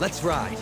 Let's ride.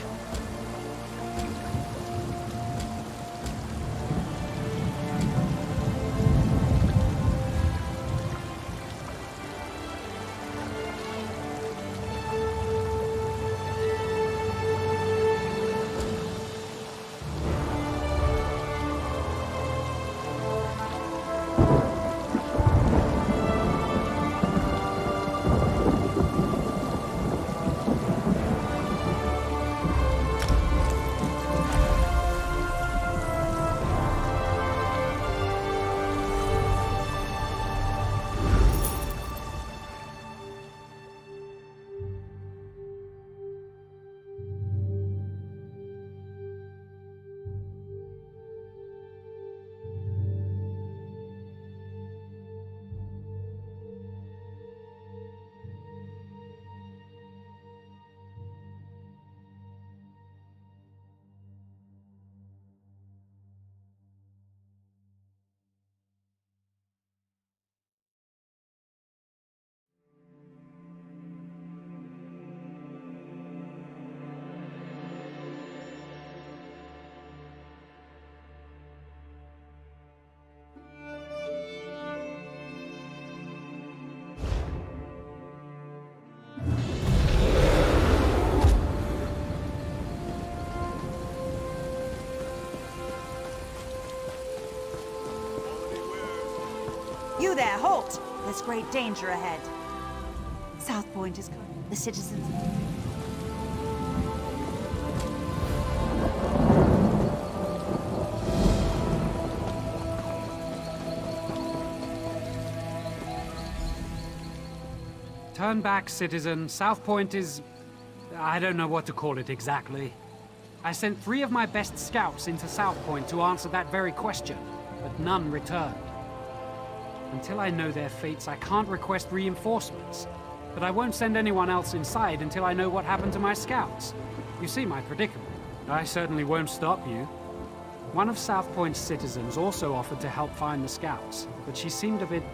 You there, halt! There's great danger ahead. South Point is coming. The citizens... Turn back, citizen. South Point is... I don't know what to call it exactly. I sent 3 of my best scouts into South Point to answer that very question, but none returned. Until I know their fates, I can't request reinforcements. But I won't send anyone else inside until I know what happened to my scouts. You see my predicament. I certainly won't stop you. One of South Point's citizens also offered to help find the scouts, but she seemed a bit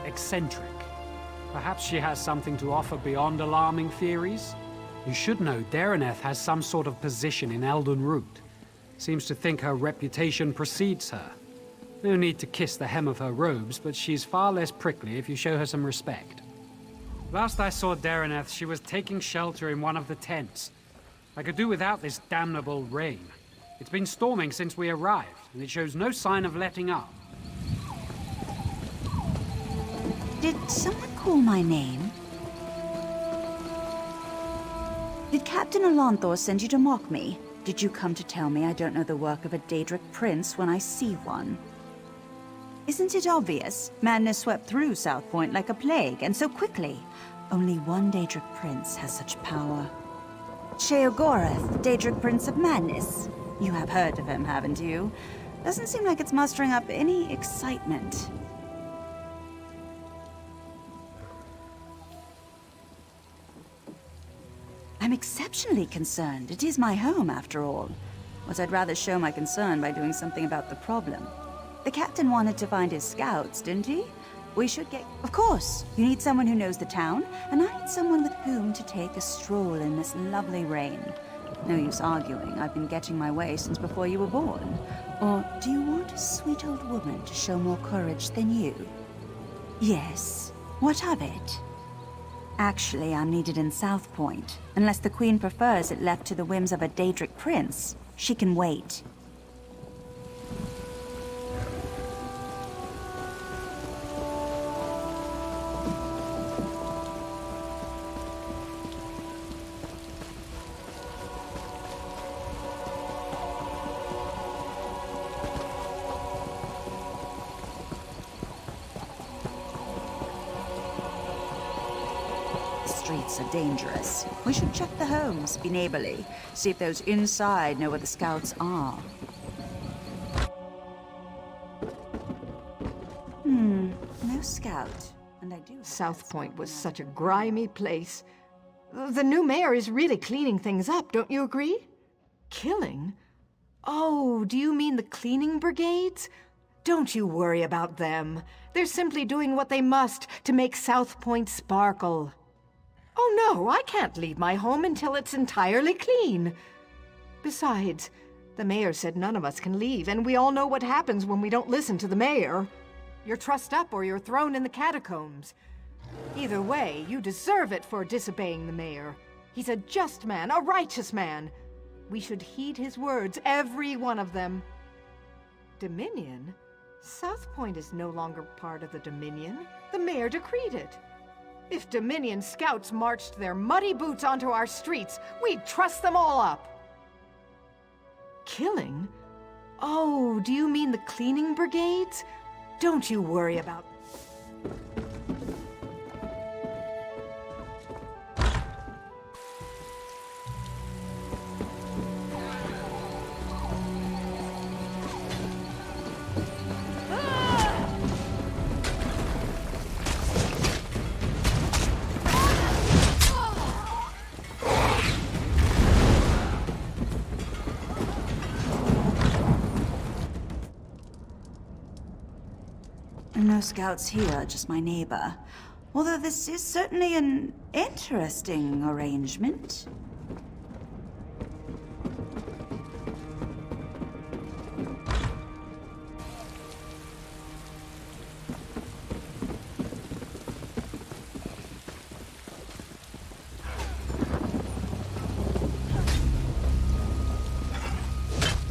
eccentric. Perhaps she has something to offer beyond alarming theories? You should know Dareneth has some sort of position in Elden Root. Seems to think her reputation precedes her. No need to kiss the hem of her robes, but she's far less prickly if you show her some respect. Last I saw Dareneth, she was taking shelter in one of the tents. I could do without this damnable rain. It's been storming since we arrived, and it shows no sign of letting up. Did someone call my name? Did Captain Alanthor send you to mock me? Did you come to tell me I don't know the work of a Daedric prince when I see one? Isn't it obvious? Madness swept through South Point like a plague, and so quickly. Only one Daedric prince has such power. Sheogorath, Daedric Prince of Madness. You have heard of him, haven't you? Doesn't seem like it's mustering up any excitement. I'm exceptionally concerned. It is my home, after all. But I'd rather show my concern by doing something about the problem. The captain wanted to find his scouts, didn't he? We should get... Of course! You need someone who knows the town, and I need someone with whom to take a stroll in this lovely rain. No use arguing. I've been getting my way since before you were born. Or do you want a sweet old woman to show more courage than you? Yes. What of it? Actually, I'm needed in South Point. Unless the Queen prefers it left to the whims of a Daedric prince, she can wait. Streets are dangerous. We should check the homes, be neighborly, see if those inside know where the scouts are. No scout. And I do... South Point was such a grimy place. The new mayor is really cleaning things up, don't you agree? Killing? Oh, do you mean the cleaning brigades? Don't you worry about them. They're simply doing what they must to make South Point sparkle. Oh no, I can't leave my home until it's entirely clean. Besides, the mayor said none of us can leave, and we all know what happens when we don't listen to the mayor. You're trussed up or you're thrown in the catacombs. Either way, you deserve it for disobeying the mayor. He's a just man, a righteous man. We should heed his words, every one of them. Dominion? South Point is no longer part of the Dominion. The mayor decreed it. If Dominion scouts marched their muddy boots onto our streets, we'd truss them all up. Killing? Oh, do you mean the cleaning brigades? Don't you worry about... No scouts here, just my neighbor. Although this is certainly an interesting arrangement.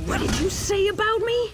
What did you say about me?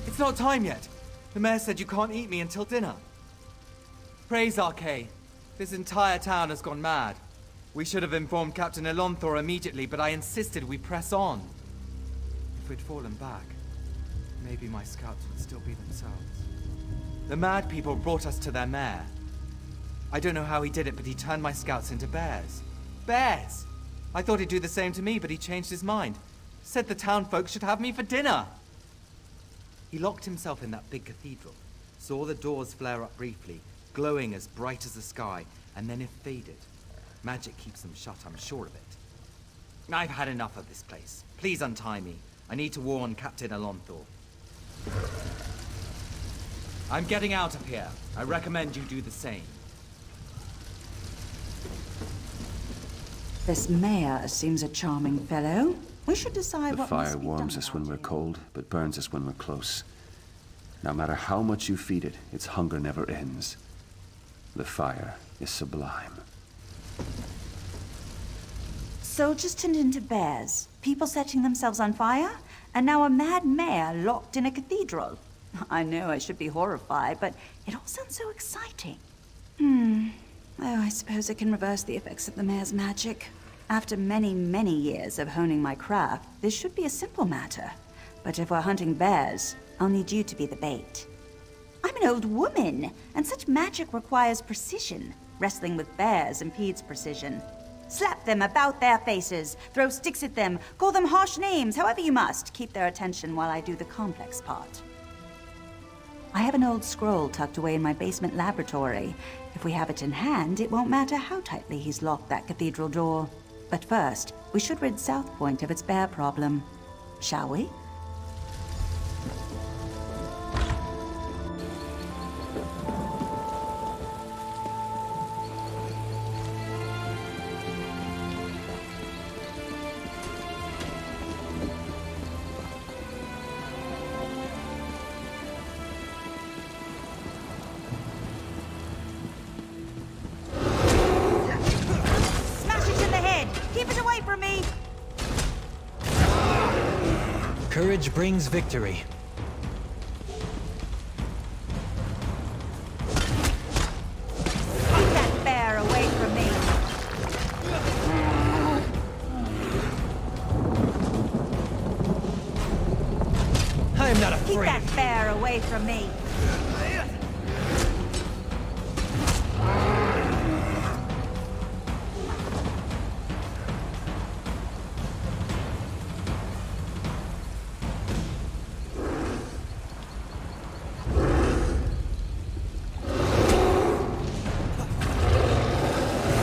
It's not time yet. The mayor said you can't eat me until dinner. Praise Archay. This entire town has gone mad. We should have informed Captain Elonthor immediately, but I insisted we press on. If we'd fallen back, maybe my scouts would still be themselves. The mad people brought us to their mayor. I don't know how he did it, but he turned my scouts into bears. Bears! I thought he'd do the same to me, but he changed his mind. Said the town folks should have me for dinner. He locked himself in that big cathedral, saw the doors flare up briefly, glowing as bright as the sky, and then it faded. Magic keeps them shut, I'm sure of it. I've had enough of this place. Please untie me. I need to warn Captain Elonthor. I'm getting out of here. I recommend you do the same. This mayor seems a charming fellow. We should decide The what must fire be warms done us when about we're it. cold, but burns us when we're close. No matter how much you feed it, its hunger never ends. The fire is sublime. Soldiers turned into bears, people setting themselves on fire, and now a mad mayor locked in a cathedral. I know I should be horrified, but it all sounds so exciting. Oh, I suppose I can reverse the effects of the mayor's magic. After many, many years of honing my craft, this should be a simple matter. But if we're hunting bears, I'll need you to be the bait. I'm an old woman, and such magic requires precision. Wrestling with bears impedes precision. Slap them about their faces, throw sticks at them, call them harsh names, however you must. Keep their attention while I do the complex part. I have an old scroll tucked away in my basement laboratory. If we have it in hand, it won't matter how tightly he's locked that cathedral door. But first, we should rid South Point of its bear problem. Shall we? Smash it in the head! Keep it away from me! Courage brings victory. Keep that bear away from me! free. that bear away from me.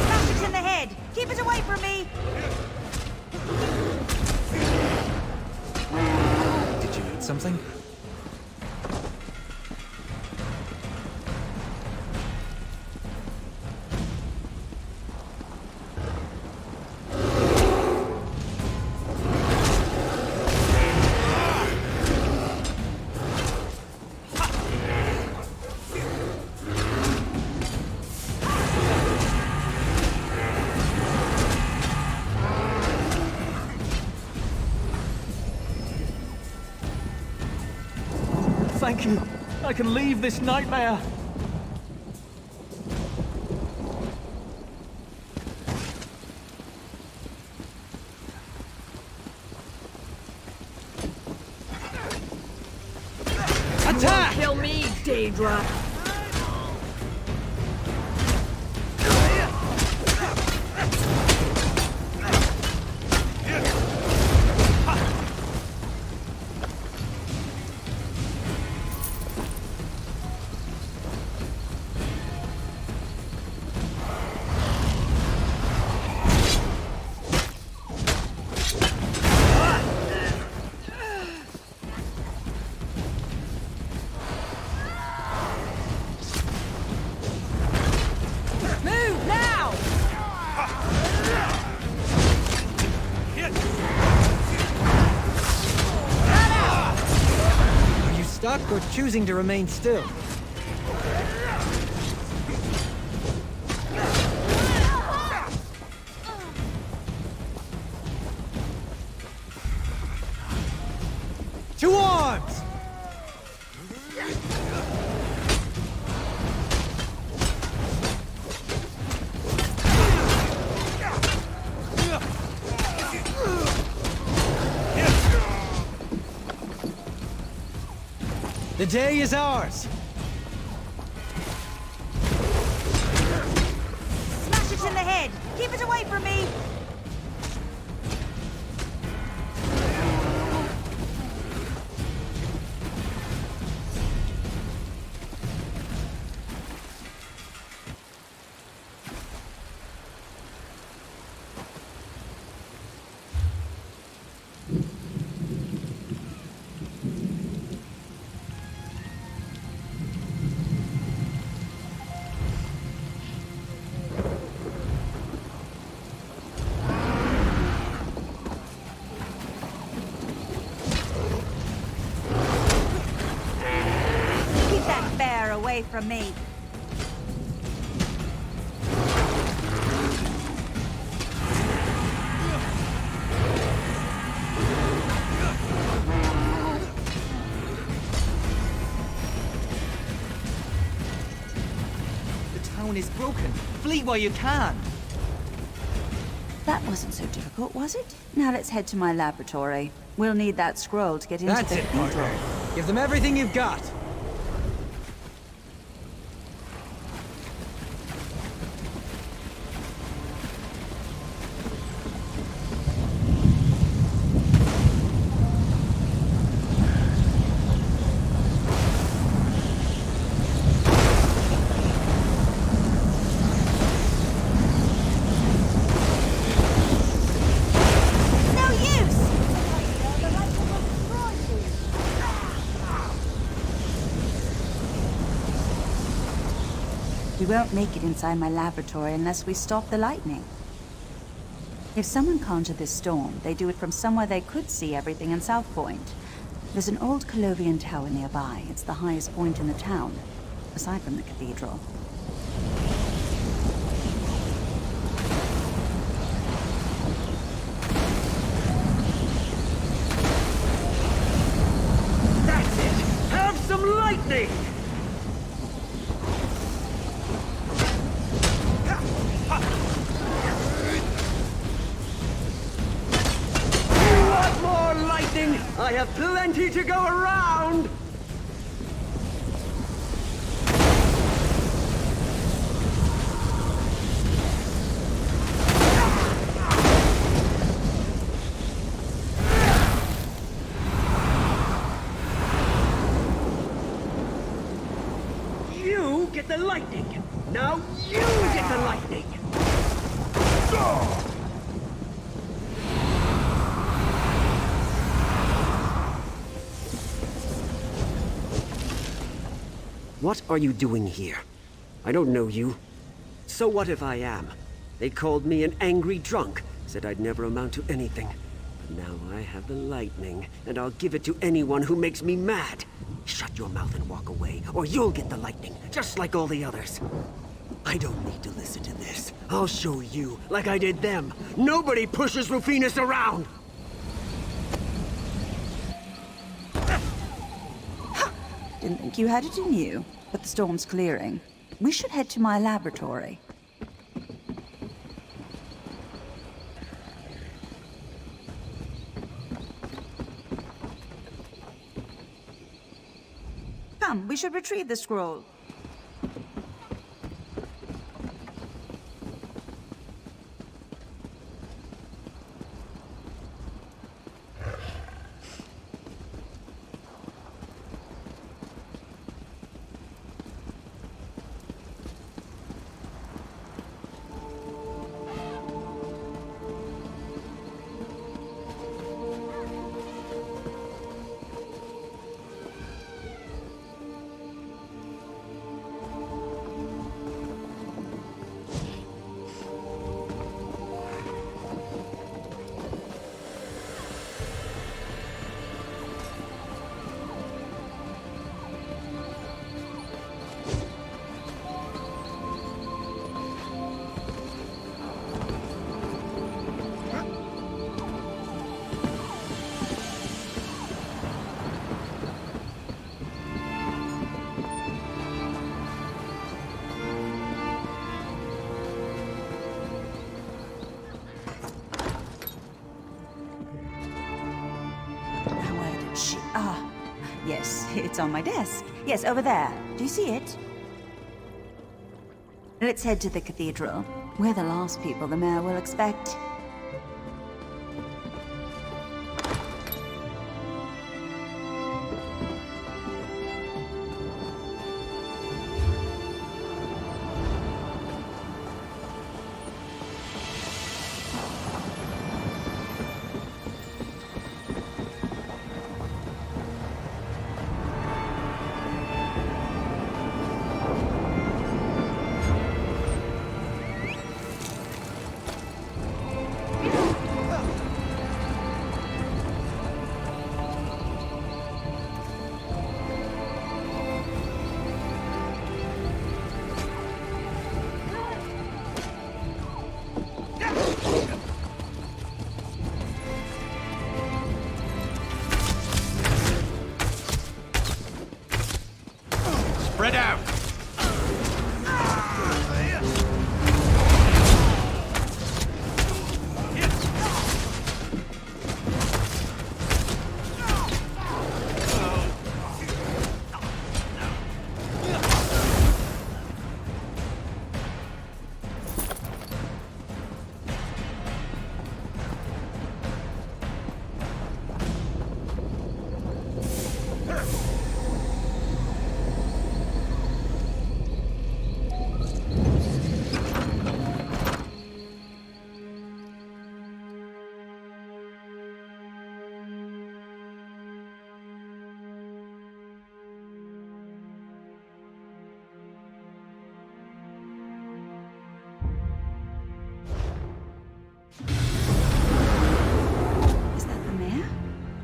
Smash it in the head. Keep it away from me. Did you need something? Thank you. I can leave this nightmare. Attack! Kill me, Daedra. Move now! Are you stuck or choosing to remain still? To arms! The day is ours! Smash it in the head. Keep it away from me. Keep that bear away from me. The town is broken. Flee while you can. That wasn't so difficult, was it? Now let's head to my laboratory. We'll need that scroll to get into That's the it, cathedral. partner. Give them everything you've got. No use! We won't make it inside my laboratory unless we stop the lightning. If someone conjured this storm, they do it from somewhere they could see everything in South Point. There's an old Colovian tower nearby. It's the highest point in the town, aside from the cathedral. That's it! Have some lightning! You want more lightning? I have plenty to go around! get the lightning! Now you get the lightning! What are you doing here? I don't know you. So what if I am? They called me an angry drunk, said I'd never amount to anything. But now I have the lightning, and I'll give it to anyone who makes me mad. Shut your mouth and walk away, or you'll get the lightning, just like all the others. I don't need to listen to this. I'll show you, like I did them. Nobody pushes Rufinus around! Didn't think you had it in you, but the storm's clearing. We should head to my laboratory. Come, we should retrieve the scroll. Yes, it's on my desk. Yes, over there. Do you see it? Let's head to the cathedral. We're the last people the mayor will expect. Spread out!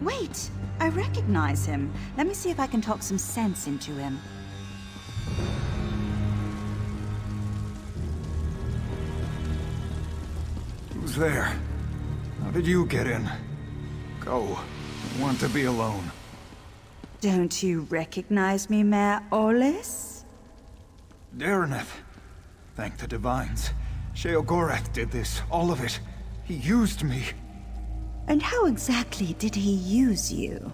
Wait! I recognize him. Let me see if I can talk some sense into him. Who's there? How did you get in? Go. I want to be alone. Don't you recognize me, Mayor Olis? Dareneth. Thank the Divines. Sheogorath did this, all of it. He used me. And how exactly did he use you?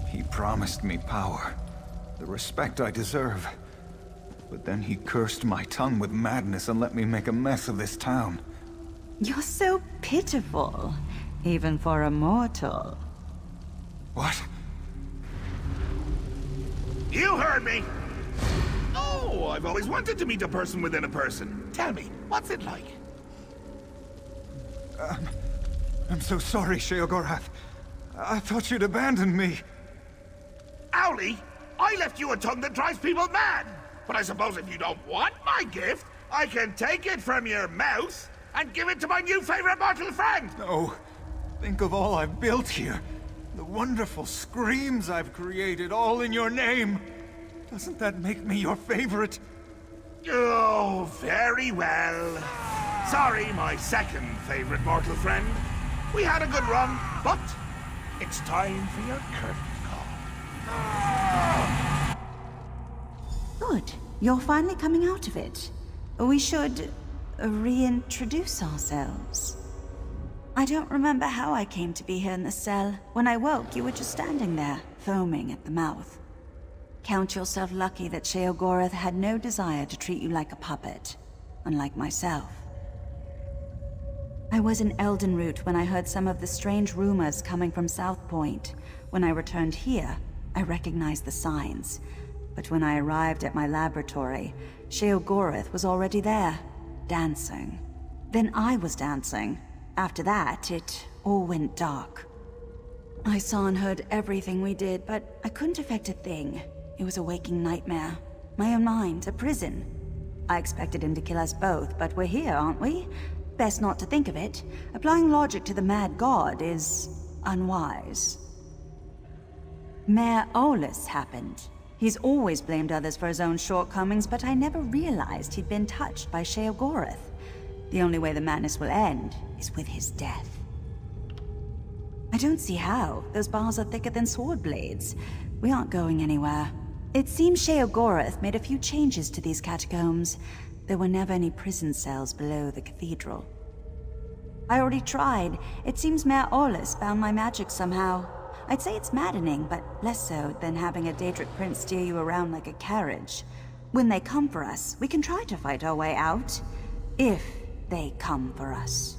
He promised me power, the respect I deserve. But then he cursed my tongue with madness and let me make a mess of this town. You're so pitiful, even for a mortal. What? You heard me! Oh, I've always wanted to meet a person within a person. Tell me, what's it like? I'm so sorry, Sheogorath. I thought you'd abandoned me. Owly, I left you a tongue that drives people mad. But I suppose if you don't want my gift, I can take it from your mouth and give it to my new favorite mortal friend. No. Think of all I've built here. The wonderful screams I've created, all in your name. Doesn't that make me your favorite? Oh, very well. Sorry, my second favorite mortal friend. We had a good run, but it's time for your curtain call. Good. You're finally coming out of it. We should reintroduce ourselves. I don't remember how I came to be here in the cell. When I woke, you were just standing there, foaming at the mouth. Count yourself lucky that Sheogorath had no desire to treat you like a puppet, unlike myself. I was in Eldenroot when I heard some of the strange rumors coming from South Point. When I returned here, I recognized the signs. But when I arrived at my laboratory, Sheogorath was already there, dancing. Then I was dancing. After that, it all went dark. I saw and heard everything we did, but I couldn't affect a thing. It was a waking nightmare. My own mind, a prison. I expected him to kill us both, but we're here, aren't we? Best not to think of it. Applying logic to the mad god is unwise. Mayor Olus happened. He's always blamed others for his own shortcomings, but I never realized he'd been touched by Sheogorath. The only way the madness will end is with his death. I don't see how. Those bars are thicker than sword blades. We aren't going anywhere. It seems Sheogorath made a few changes to these catacombs. There were never any prison cells below the cathedral. I already tried. It seems Mayor Olus found my magic somehow. I'd say it's maddening, but less so than having a Daedric prince steer you around like a carriage. When they come for us, we can try to fight our way out. If they come for us.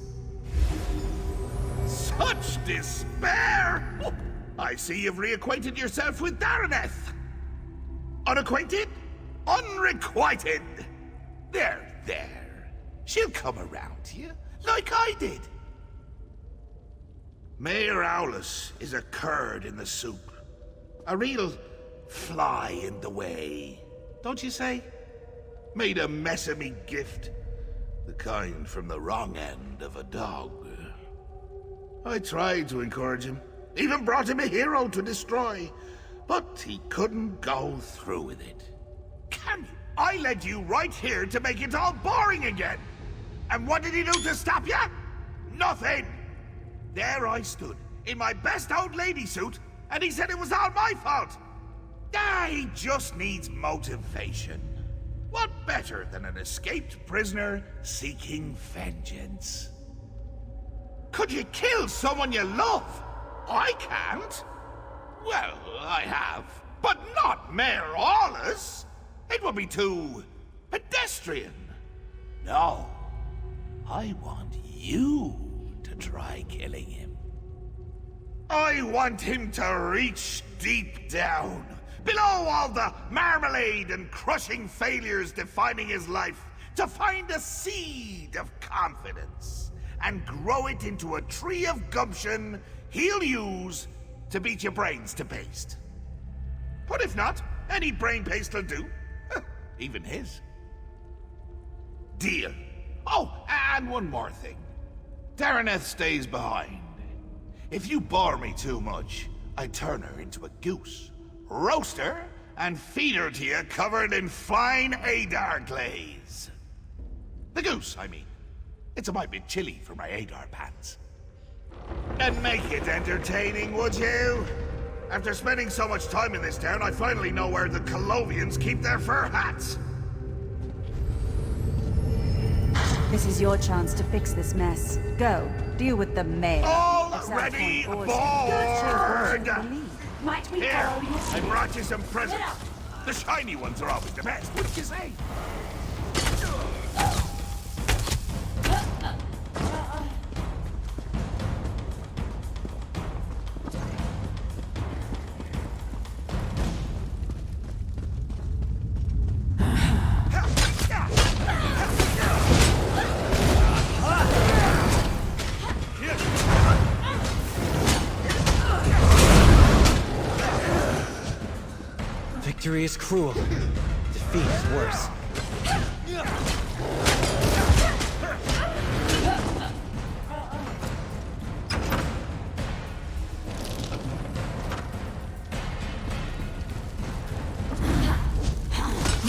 Such despair! Oh, I see you've reacquainted yourself with Daraneth. Unacquainted? Unrequited! There. She'll come around to you, like I did. Mayor Aulus is a curd in the soup. A real fly in the way, don't you say? Made a mess of me gift. The kind from the wrong end of a dog. I tried to encourage him. Even brought him a hero to destroy. But he couldn't go through with it. Can you? I led you right here to make it all boring again. And what did he do to stop you? Nothing. There I stood, in my best old lady suit, and he said it was all my fault. He just needs motivation. What better than an escaped prisoner seeking vengeance? Could you kill someone you love? I can't. Well, I have, but not Mayor Aulus. It would be too pedestrian. No, I want you to try killing him. I want him to reach deep down, below all the marmalade and crushing failures defining his life, to find a seed of confidence and grow it into a tree of gumption he'll use to beat your brains to paste. But if not, any brain paste will do. Even his. Deal. Oh, and one more thing. Daraneth stays behind. If you bore me too much, I turn her into a goose, roast her, and feed her to you covered in fine Adar glaze. The goose, I mean. It's a mite bit chilly for my Adar pants. And make it entertaining, would you? After spending so much time in this town, I finally know where the Colovians keep their fur hats. This is your chance to fix this mess. Go, deal with the mayor. Already bored! Might we Here, borrow your I brought you some presents. The shiny ones are always the best, wouldn't you say? Victory is cruel. Defeat is worse.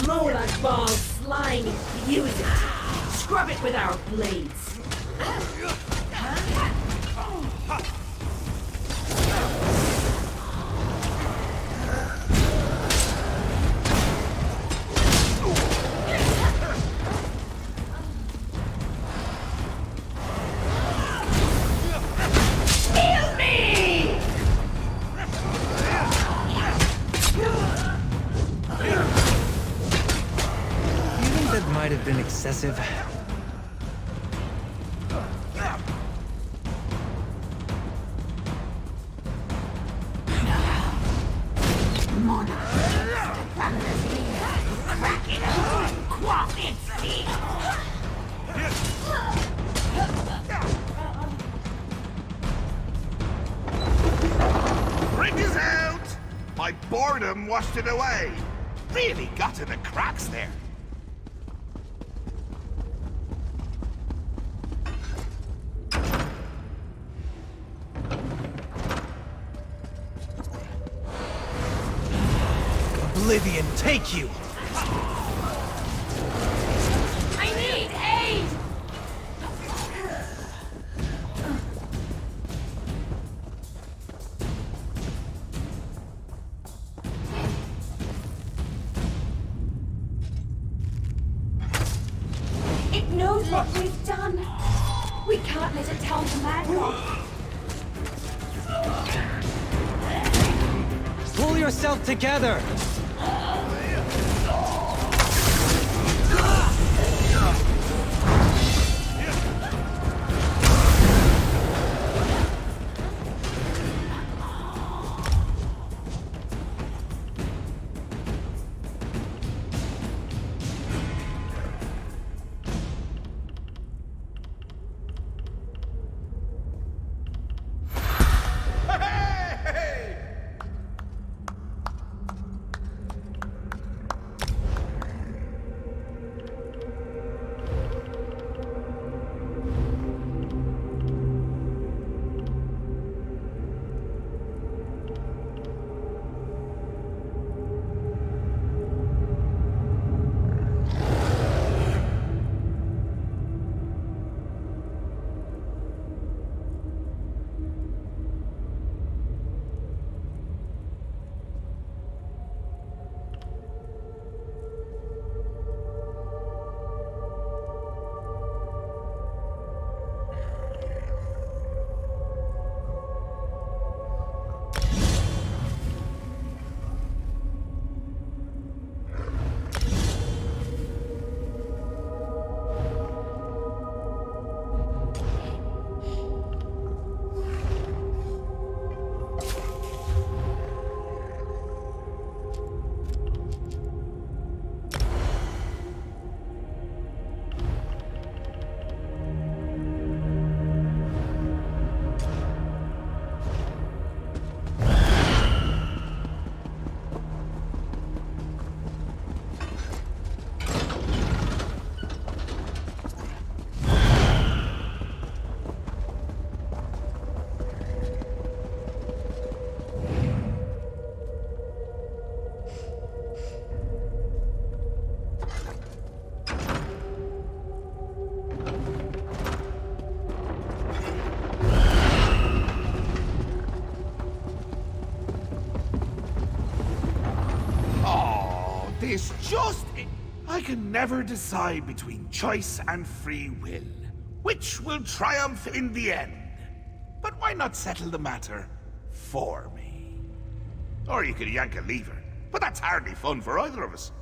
Molag Bal slime. Use it. Scrub it with our blades. Might have been excessive. Bring us out! My boredom washed it away. Really got to the cracks there. Oblivion take you! I need aid! It knows what we've done. We can't let it tell the Madrock. Pull yourself together! It's just... I can never decide between choice and free will. Which will triumph in the end? But why not settle the matter for me? Or you could yank a lever, but that's hardly fun for either of us.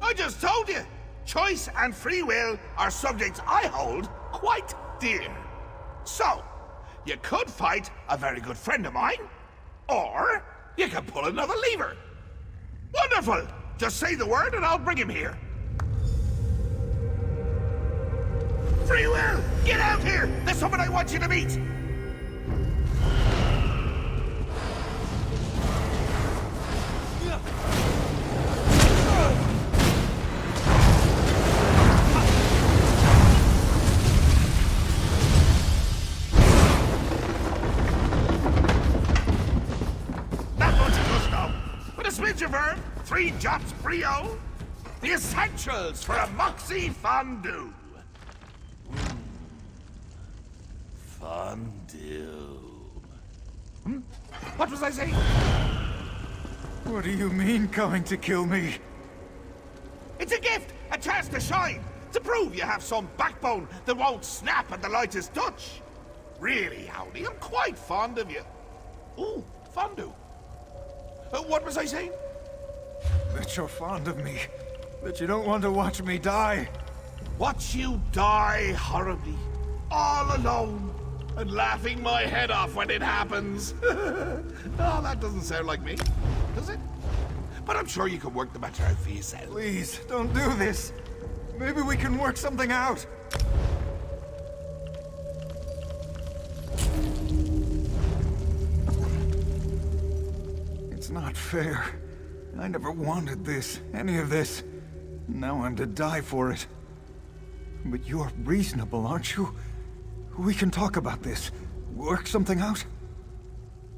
I just told you! Choice and free will are subjects I hold quite dear. So, you could fight a very good friend of mine, or you can pull another lever. Wonderful! Just say the word and I'll bring him here. Free will! Get out here! There's someone I want you to meet! smidge of herb, 3 drops brio, the essentials for a moxie fondue. Fondue. What was I saying? What do you mean, coming to kill me? It's a gift, a chance to shine, to prove you have some backbone that won't snap at the lightest touch. Really, Howdy, I'm quite fond of you. Ooh, fondue. What was I saying? That you're fond of me. That you don't want to watch me die. Watch you die horribly, all alone, and laughing my head off when it happens. Oh, that doesn't sound like me, does it? But I'm sure you can work the matter out for yourself. Please, don't do this. Maybe we can work something out. It's not fair. I never wanted this, any of this. Now I'm to die for it. But you're reasonable, aren't you? We can talk about this. Work something out.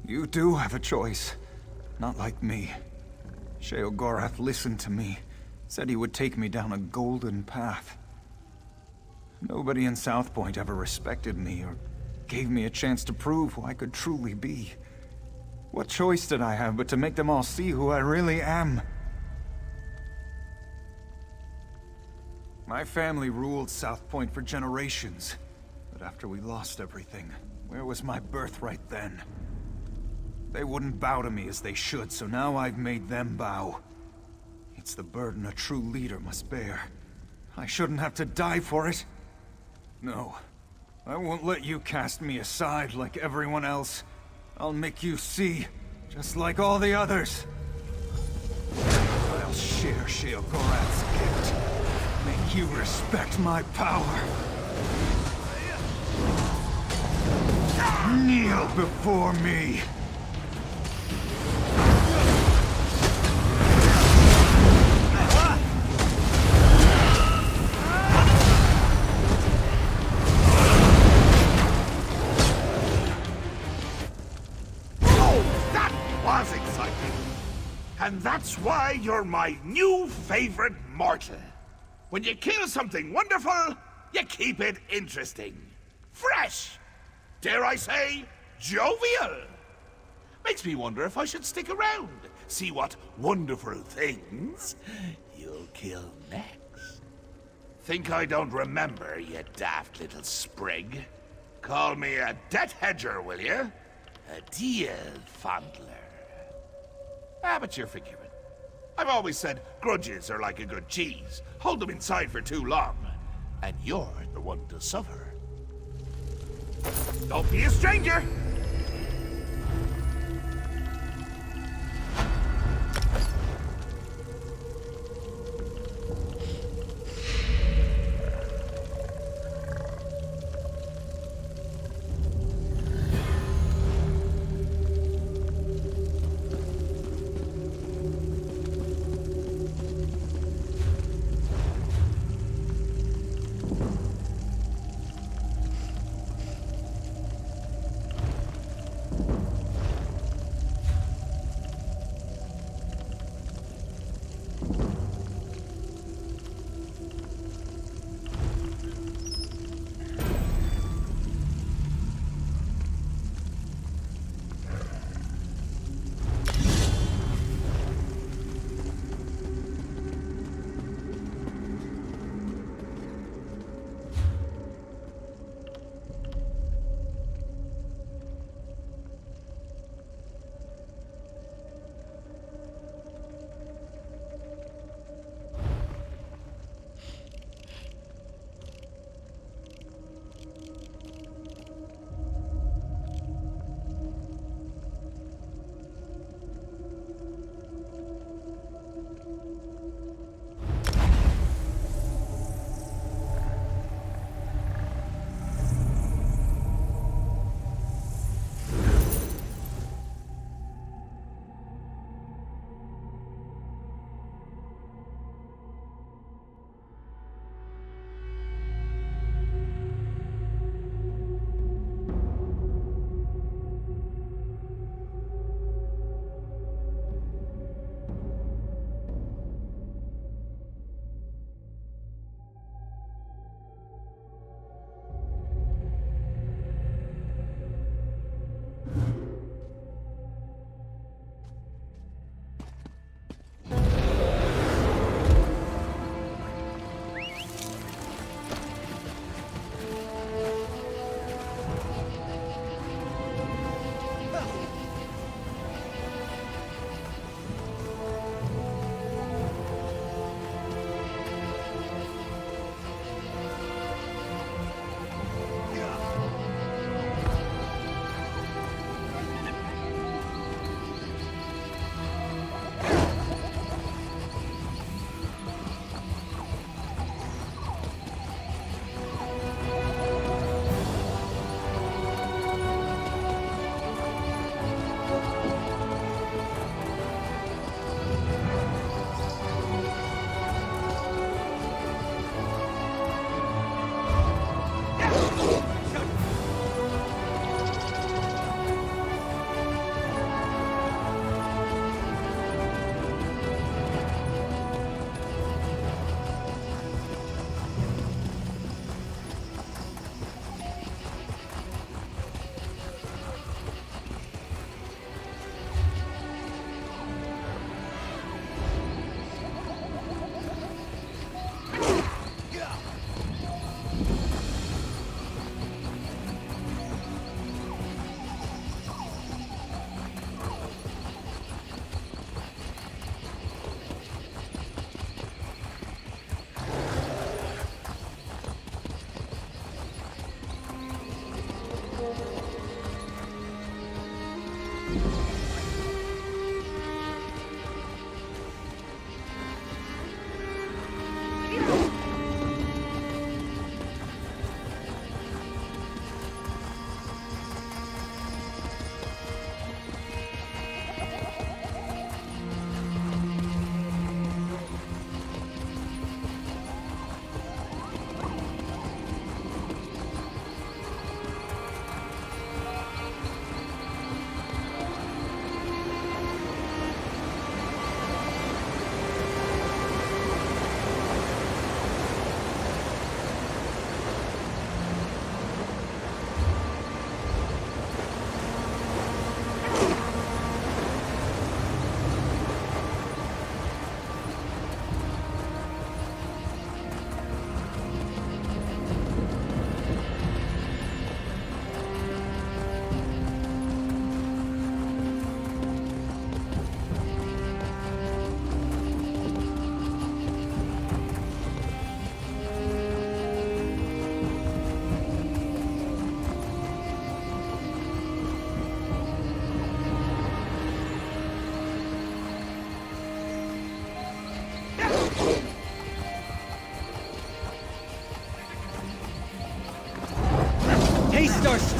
You do have a choice. Not like me. Sheogorath listened to me. Said he would take me down a golden path. Nobody in South Point ever respected me or gave me a chance to prove who I could truly be. What choice did I have but to make them all see who I really am? My family ruled South Point for generations. But after we lost everything, where was my birthright then? They wouldn't bow to me as they should, so now I've made them bow. It's the burden a true leader must bear. I shouldn't have to die for it. No, I won't let you cast me aside like everyone else. I'll make you see, just like all the others. I'll share Sheogorath's gift. Make you respect my power. Kneel before me. And that's why you're my new favorite mortal. When you kill something wonderful, you keep it interesting. Fresh! Dare I say, jovial! Makes me wonder if I should stick around, see what wonderful things you'll kill next. Think I don't remember, you daft little sprig? Call me a debt hedger, will you? A deal fondler. Ah, but you're forgiven. I've always said grudges are like a good cheese. Hold them inside for too long, and you're the one to suffer. Don't be a stranger!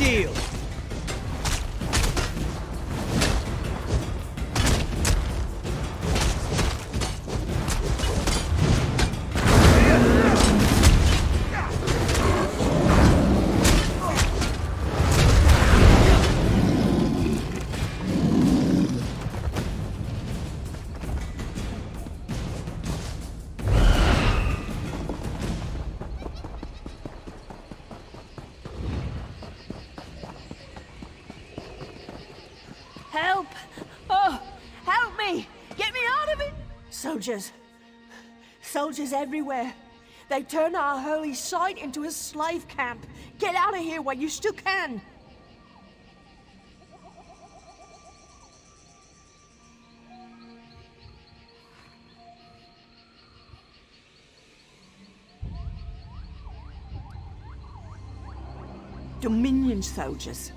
steel! Help! Oh, help me! Get me out of it! Soldiers. Soldiers everywhere. They turned our holy site into a slave camp. Get out of here while you still can. Dominion soldiers.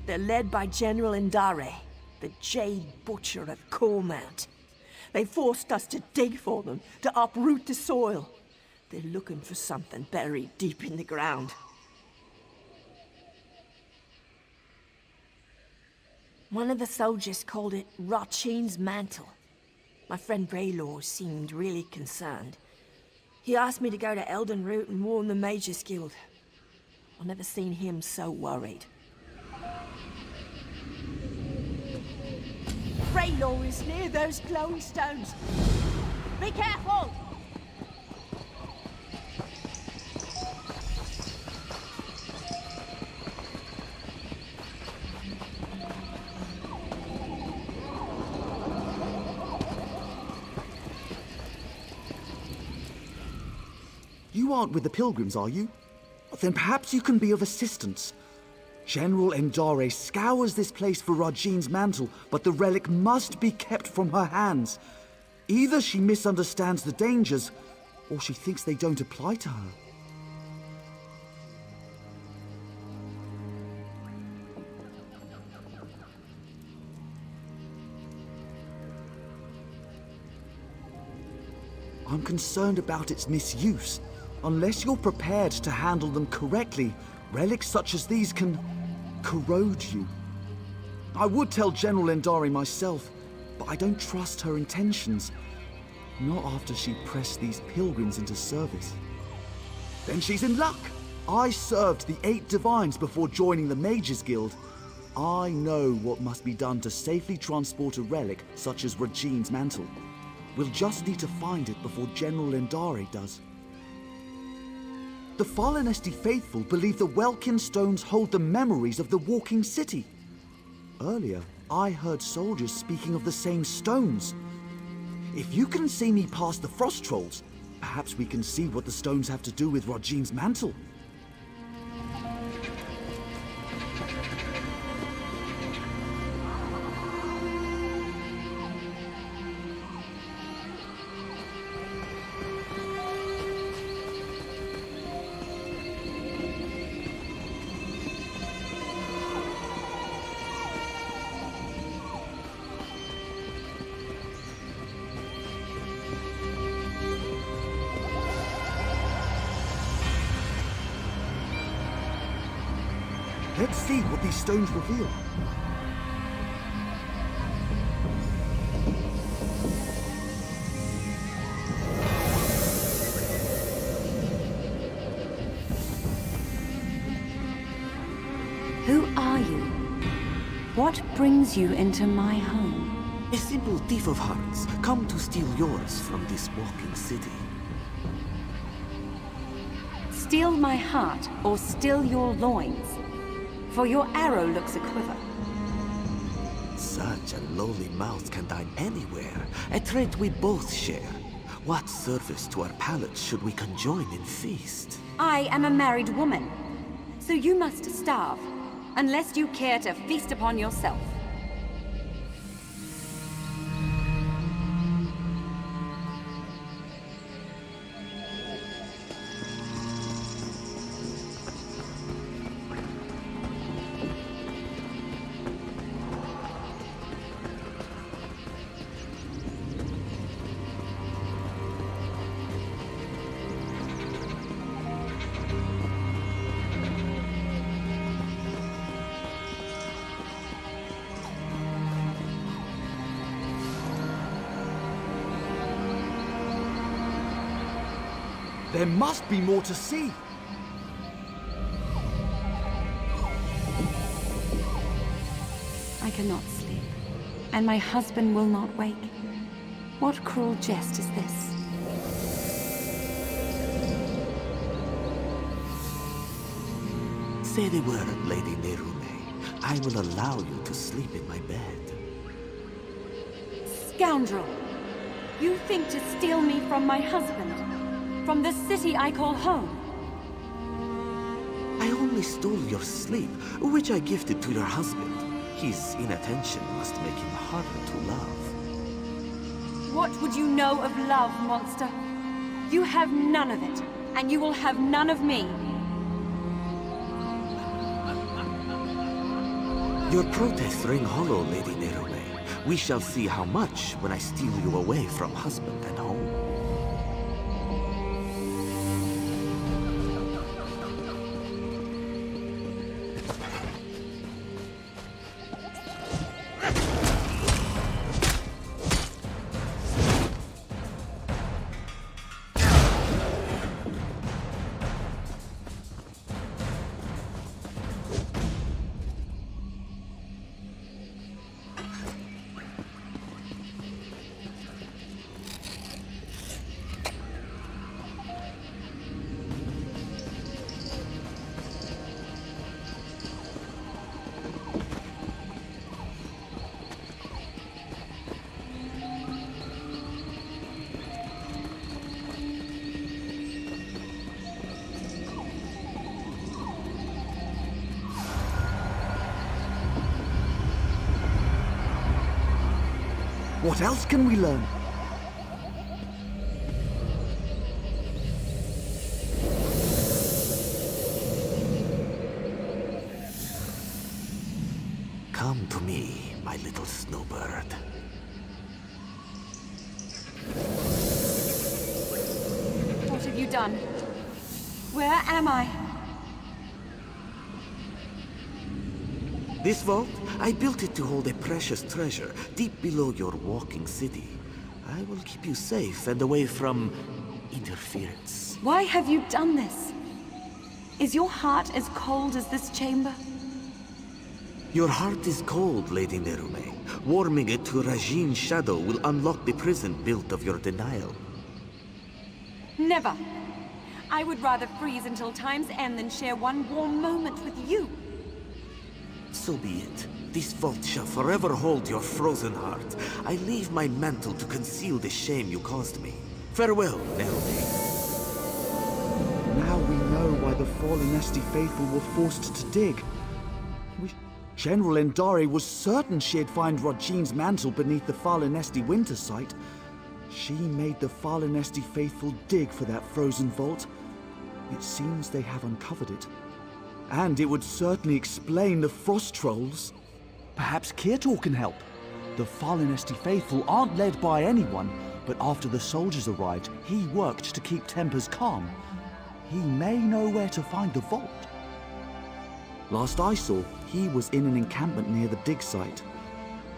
They're led by General Indare, the Jade Butcher of Cormount. They forced us to dig for them, to uproot the soil. They're looking for something buried deep in the ground. One of the soldiers called it Rachin's Mantle. My friend Braylor seemed really concerned. He asked me to go to Elden Root and warn the Mages Guild. I've never seen him so worried. Braylor is near those glowing stones. Be careful! You aren't with the pilgrims, are you? Then perhaps you can be of assistance. General Indare scours this place for Rajin's mantle, but the relic must be kept from her hands. Either she misunderstands the dangers, or she thinks they don't apply to her. I'm concerned about its misuse. Unless you're prepared to handle them correctly, relics such as these can corrode you. I would tell General Indare myself, but I don't trust her intentions. Not after she pressed these pilgrims into service. Then she's in luck. I served the 8 divines before joining the Mages Guild. I know what must be done to safely transport a relic such as Rajin's mantle. We'll just need to find it before General Indare does. The Falinesti faithful believe the Welkin stones hold the memories of the Walking City. Earlier, I heard soldiers speaking of the same stones. If you can see me past the frost trolls, perhaps we can see what the stones have to do with Rajin's mantle. Let's see what these stones reveal. Who are you? What brings you into my home? A simple thief of hearts, come to steal yours from this walking city. Steal my heart or steal your loins? For your arrow looks a quiver. Such a lowly mouth can dine anywhere, a trait we both share. What service to our palates should we conjoin in feast? I am a married woman, so you must starve, unless you care to feast upon yourself. There must be more to see. I cannot sleep, and my husband will not wake. What cruel jest is this? Say the word, Lady Nerume. I will allow you to sleep in my bed. Scoundrel! You think to steal me from my husband? From the city I call home? I only stole your sleep, which I gifted to your husband. His inattention must make him harder to love. What would you know of love, monster? You have none of it, and you will have none of me. Your protests ring hollow, Lady Nerume. We shall see how much when I steal you away from husband and home. What else can we learn? Come to me, my little snowbird. What have you done? Where am I? This vault, I built it to hold a precious treasure deep below your walking city. I will keep you safe and away from interference. Why have you done this? Is your heart as cold as this chamber? Your heart is cold, Lady Nerume. Warming it to Rajin's shadow will unlock the prison built of your denial. Never. I would rather freeze until time's end than share one warm moment with you. So be it. This vault shall forever hold your frozen heart. I leave my mantle to conceal the shame you caused me. Farewell, Nerume. Now we know why the fallen Esti faithful were forced to dig. General Endari was certain she'd find Rajin's mantle beneath the Fallen Esti winter site. She made the Fallen Esti faithful dig for that frozen vault. It seems they have uncovered it. And it would certainly explain the frost trolls. Perhaps Kirtor can help. The Fallen Esti faithful aren't led by anyone, but after the soldiers arrived, he worked to keep tempers calm. He may know where to find the vault. Last I saw, he was in an encampment near the dig site.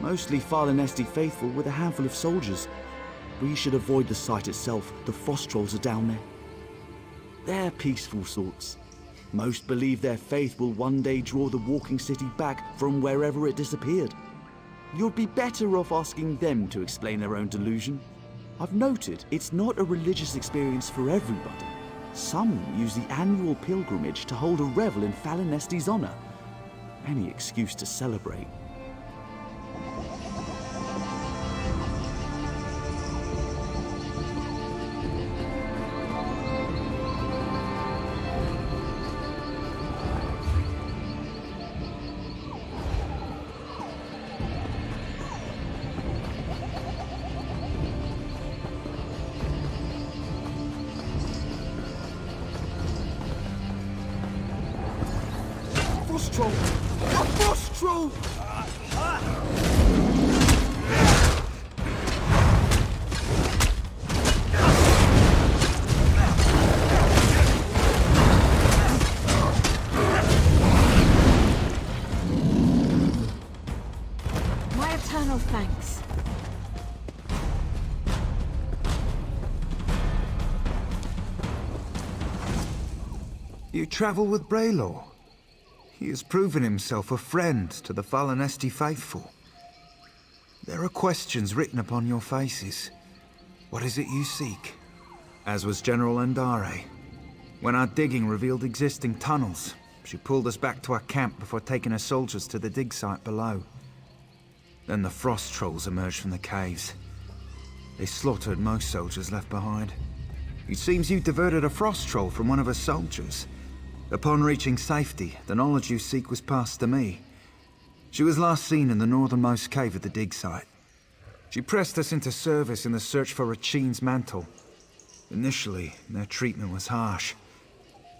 Mostly Fallen Esti faithful with a handful of soldiers. We should avoid the site itself. The frost trolls are down there. They're peaceful sorts. Most believe their faith will one day draw the walking city back from wherever it disappeared. You'd be better off asking them to explain their own delusion. I've noted it's not a religious experience for everybody. Some use the annual pilgrimage to hold a revel in Fallen Esti's honor. Any excuse to celebrate. Frost troll! A frost troll! My eternal thanks. You travel with Braylor. He has proven himself a friend to the Falanesti faithful. There are questions written upon your faces. What is it you seek? As was General Endare. When our digging revealed existing tunnels, she pulled us back to our camp before taking her soldiers to the dig site below. Then the frost trolls emerged from the caves. They slaughtered most soldiers left behind. It seems you diverted a frost troll from one of her soldiers. Upon reaching safety, the knowledge you seek was passed to me. She was last seen in the northernmost cave of the dig site. She pressed us into service in the search for Rachin's mantle. Initially, their treatment was harsh.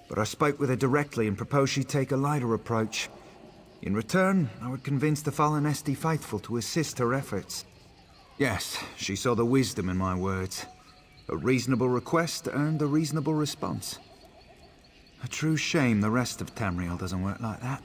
But I spoke with her directly and proposed she take a lighter approach. In return, I would convince the Falanesti faithful to assist her efforts. Yes, she saw the wisdom in my words. A reasonable request earned a reasonable response. A true shame the rest of Tamriel doesn't work like that.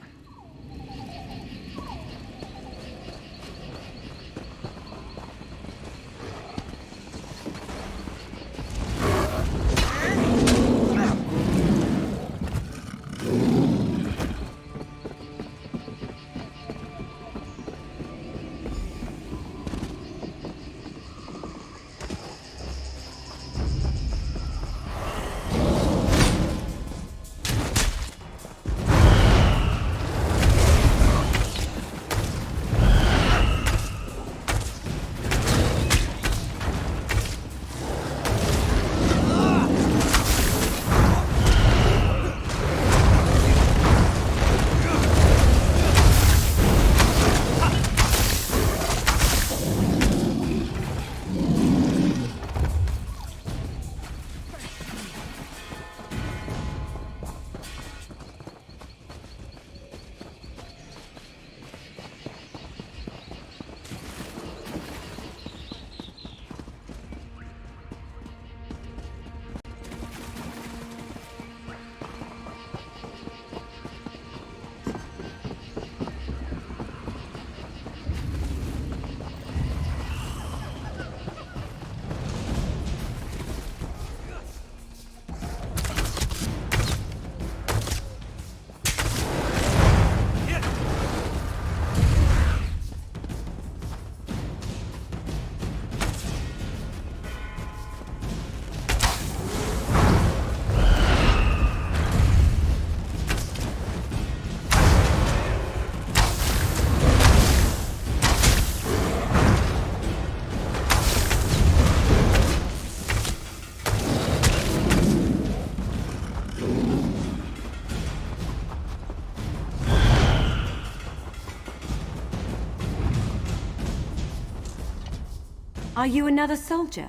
Are you another soldier,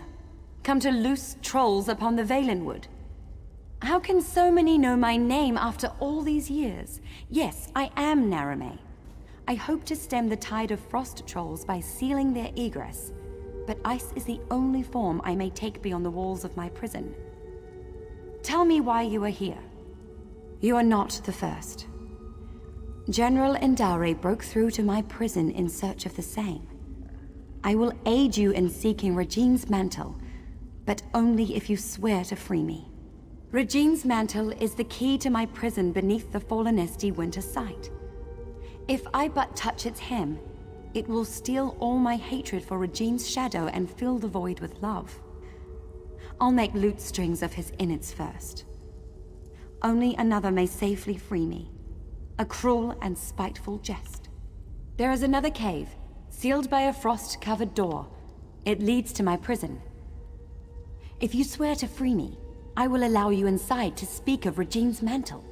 come to loose trolls upon the Valenwood? How can so many know my name after all these years? Yes, I am Narame. I hope to stem the tide of frost trolls by sealing their egress, but ice is the only form I may take beyond the walls of my prison. Tell me why you are here. You are not the first. General Endare broke through to my prison in search of the same. I will aid you in seeking Regine's mantle, but only if you swear to free me. Regine's mantle is the key to my prison beneath the Falanesti winter site. If I but touch its hem, it will steal all my hatred for Regine's shadow and fill the void with love. I'll make lute strings of his innards first. Only another may safely free me. A cruel and spiteful jest. There is another cave, sealed by a frost-covered door. It leads to my prison. If you swear to free me, I will allow you inside to speak of Regine's mantle.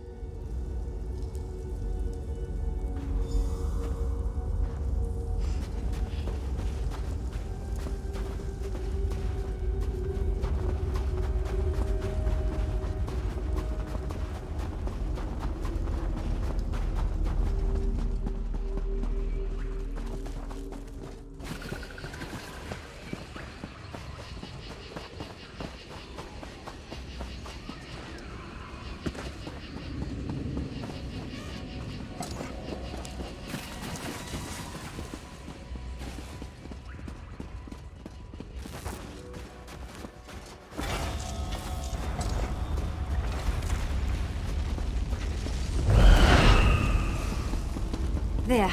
There.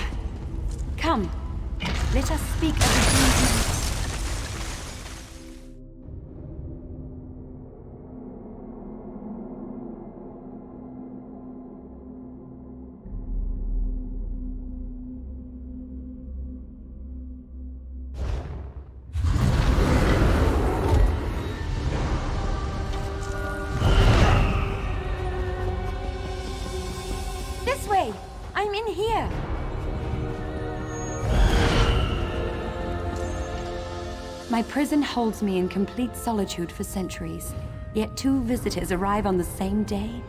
Come. Let us speak of the dreams. This way! I'm in here! My prison holds me in complete solitude for centuries, yet 2 visitors arrive on the same day.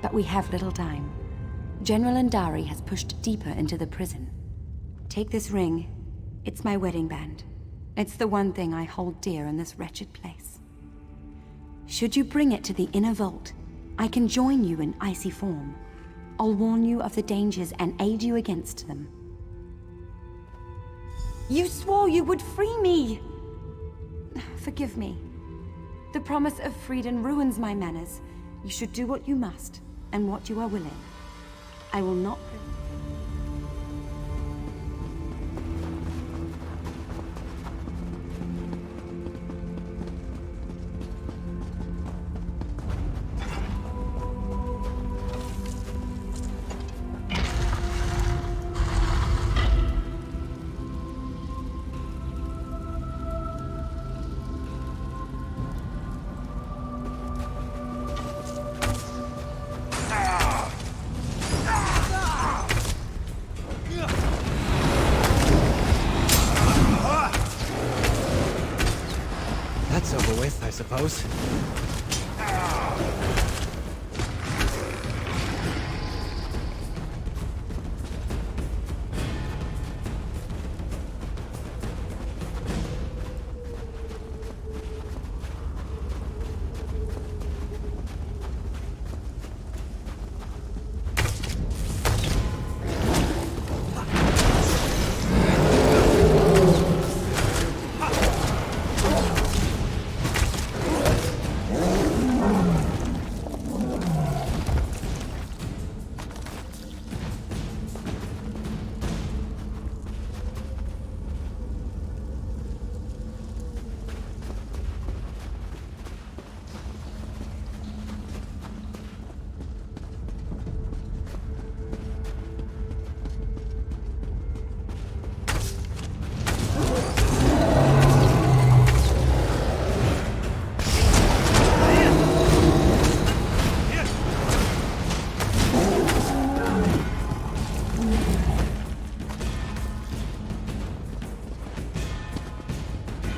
But we have little time. General Indari has pushed deeper into the prison. Take this ring. It's my wedding band. It's the one thing I hold dear in this wretched place. Should you bring it to the inner vault, I can join you in icy form. I'll warn you of the dangers and aid you against them. You swore you would free me! Forgive me. The promise of freedom ruins my manners. You should do what you must, and what you are willing. I will not... That's over with, I suppose.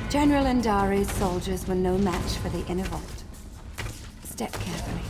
General Indari's soldiers were no match for the inner vault. Step carefully.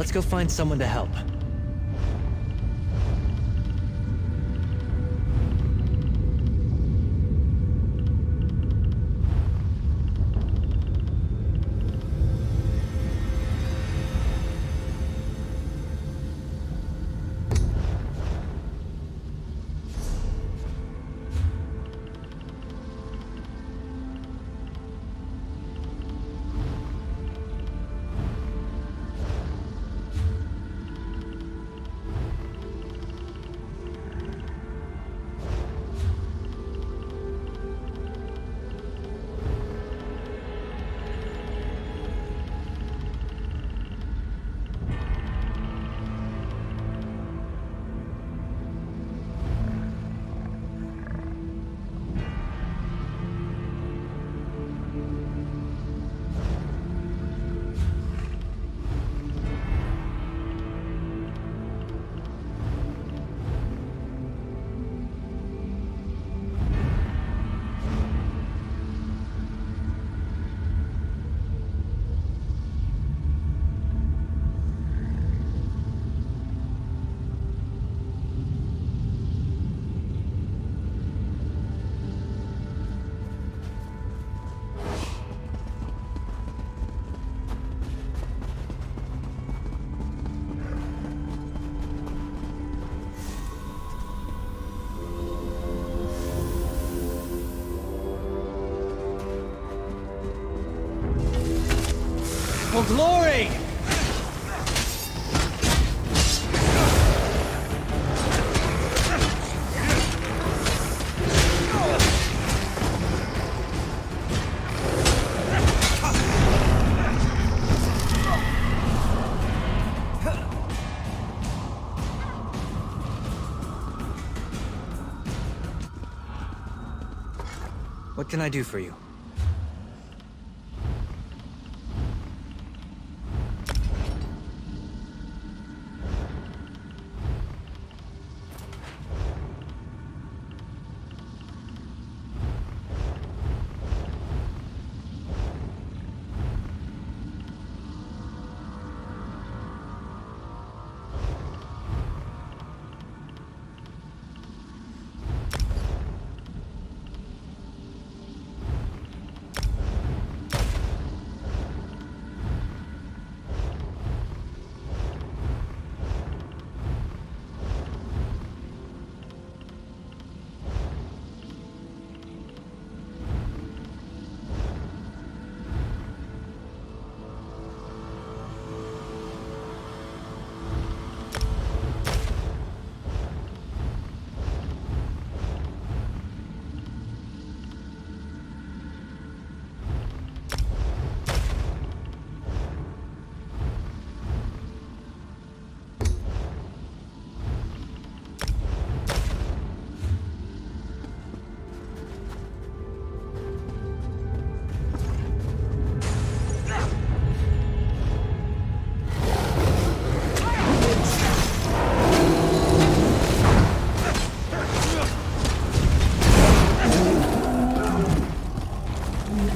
Let's go find someone to help. For glory! What can I do for you?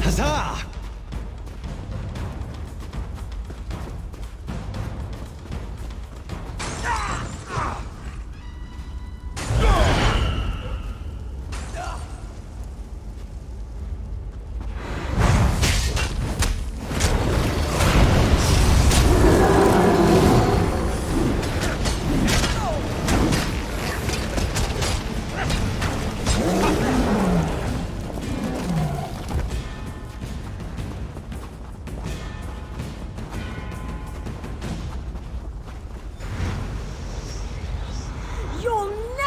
Huzzah!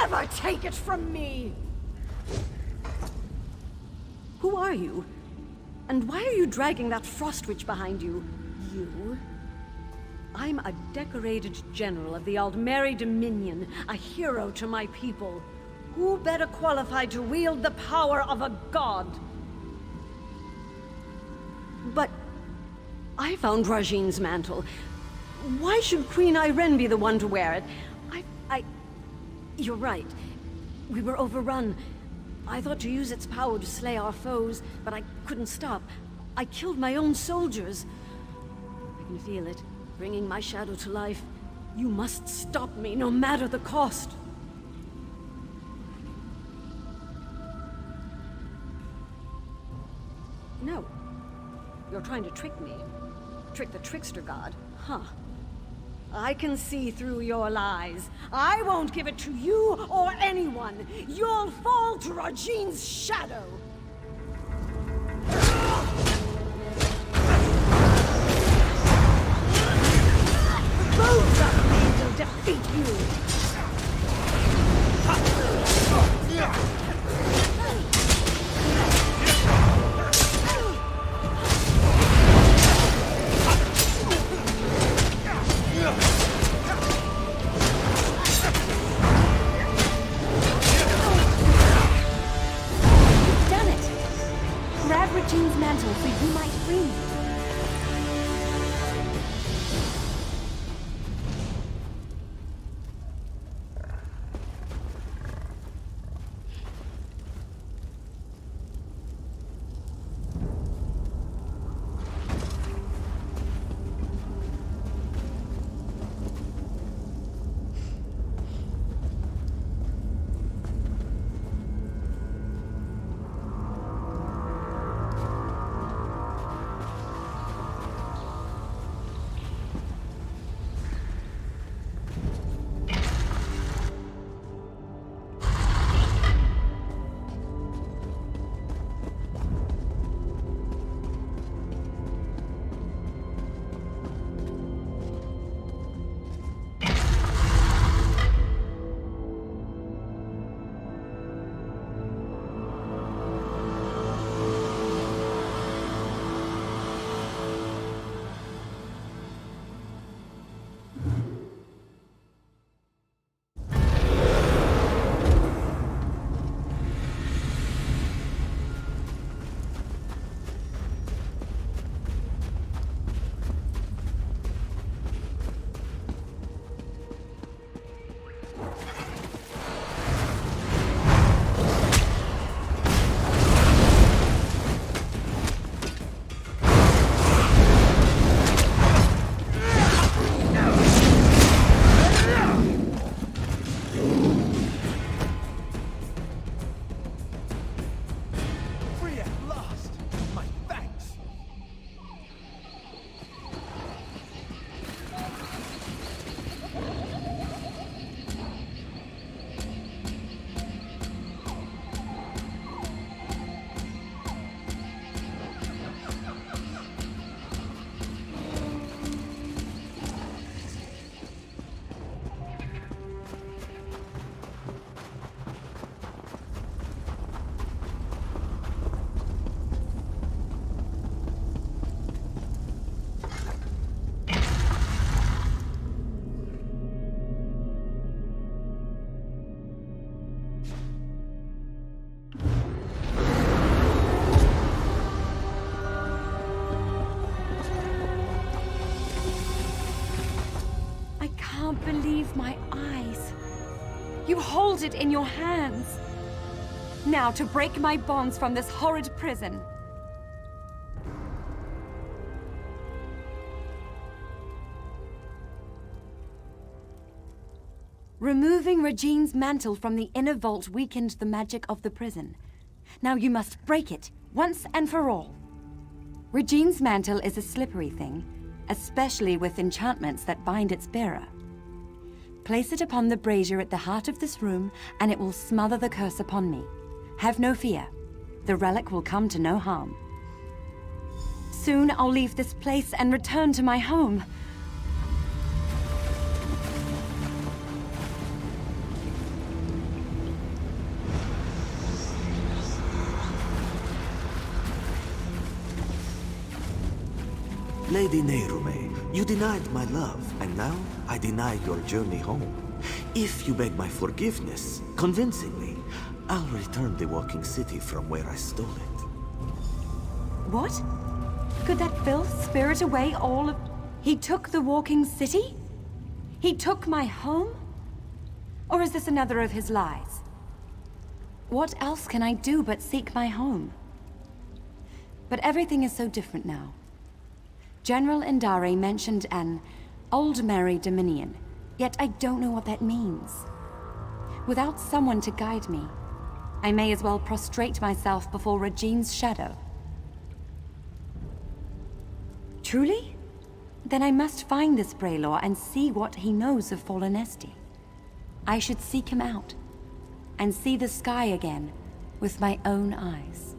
Never take it from me! Who are you? And why are you dragging that frost witch behind you? You? I'm a decorated general of the Aldmeri Dominion, a hero to my people. Who better qualified to wield the power of a god? But I found Rajin's mantle. Why should Queen Ayrenn be the one to wear it? You're right. We were overrun. I thought to use its power to slay our foes, but I couldn't stop. I killed my own soldiers. I can feel it. bringing my shadow to life. You must stop me, no matter the cost. No. You're trying to trick me. Trick the trickster god. Huh. I can see through your lies. I won't give it to you or anyone. You'll fall to Rajine's shadow. Both of me will defeat you. Rajine's mantle so you might free me. I can't believe my eyes. You hold it in your hands. Now to break my bonds from this horrid prison. Removing Rajine's mantle from the inner vault weakened the magic of the prison. Now you must break it, once and for all. Rajine's mantle is a slippery thing, especially with enchantments that bind its bearer. Place it upon the brazier at the heart of this room, and it will smother the curse upon me. Have no fear. The relic will come to no harm. Soon I'll leave this place and return to my home. Lady Neyrume, you denied my love, and now I deny your journey home. If you beg my forgiveness, convincingly, I'll return the walking city from where I stole it. What? Could that filth spirit away all of... He took the walking city? He took my home? Or is this another of his lies? What else can I do but seek my home? But everything is so different now. General Indare mentioned an Old Mary Dominion, yet I don't know what that means. Without someone to guide me, I may as well prostrate myself before Regine's shadow. Truly? Then I must find this Braylor and see what he knows of Fallen Esti. I should seek him out, and see the sky again with my own eyes.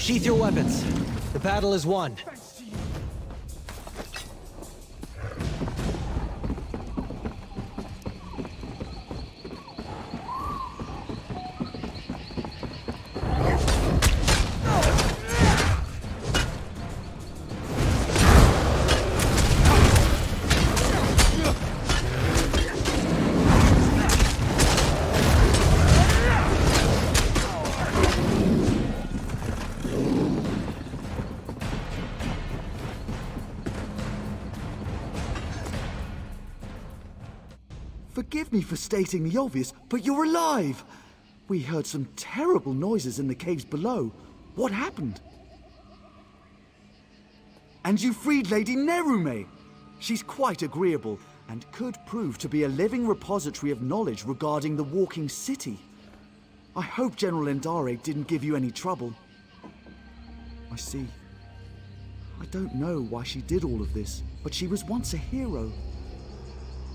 Sheath your weapons. The battle is won. Forgive me for stating the obvious, but you're alive! We heard some terrible noises in the caves below. What happened? And you freed Lady Nerume! She's quite agreeable, and could prove to be a living repository of knowledge regarding the Walking City. I hope General Endare didn't give you any trouble. I see. I don't know why she did all of this, but she was once a hero.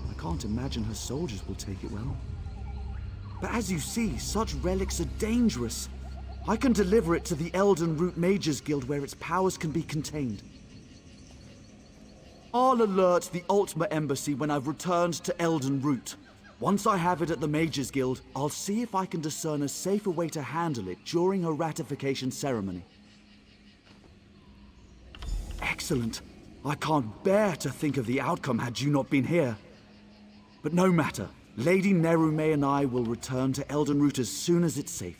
I can't imagine her soldiers will take it well. But as you see, such relics are dangerous. I can deliver it to the Elden Root Mages Guild where its powers can be contained. I'll alert the Ultima Embassy when I've returned to Elden Root. Once I have it at the Mages Guild, I'll see if I can discern a safer way to handle it during her ratification ceremony. Excellent. I can't bear to think of the outcome had you not been here. But no matter. Lady Nerume and I will return to Elden Root as soon as it's safe.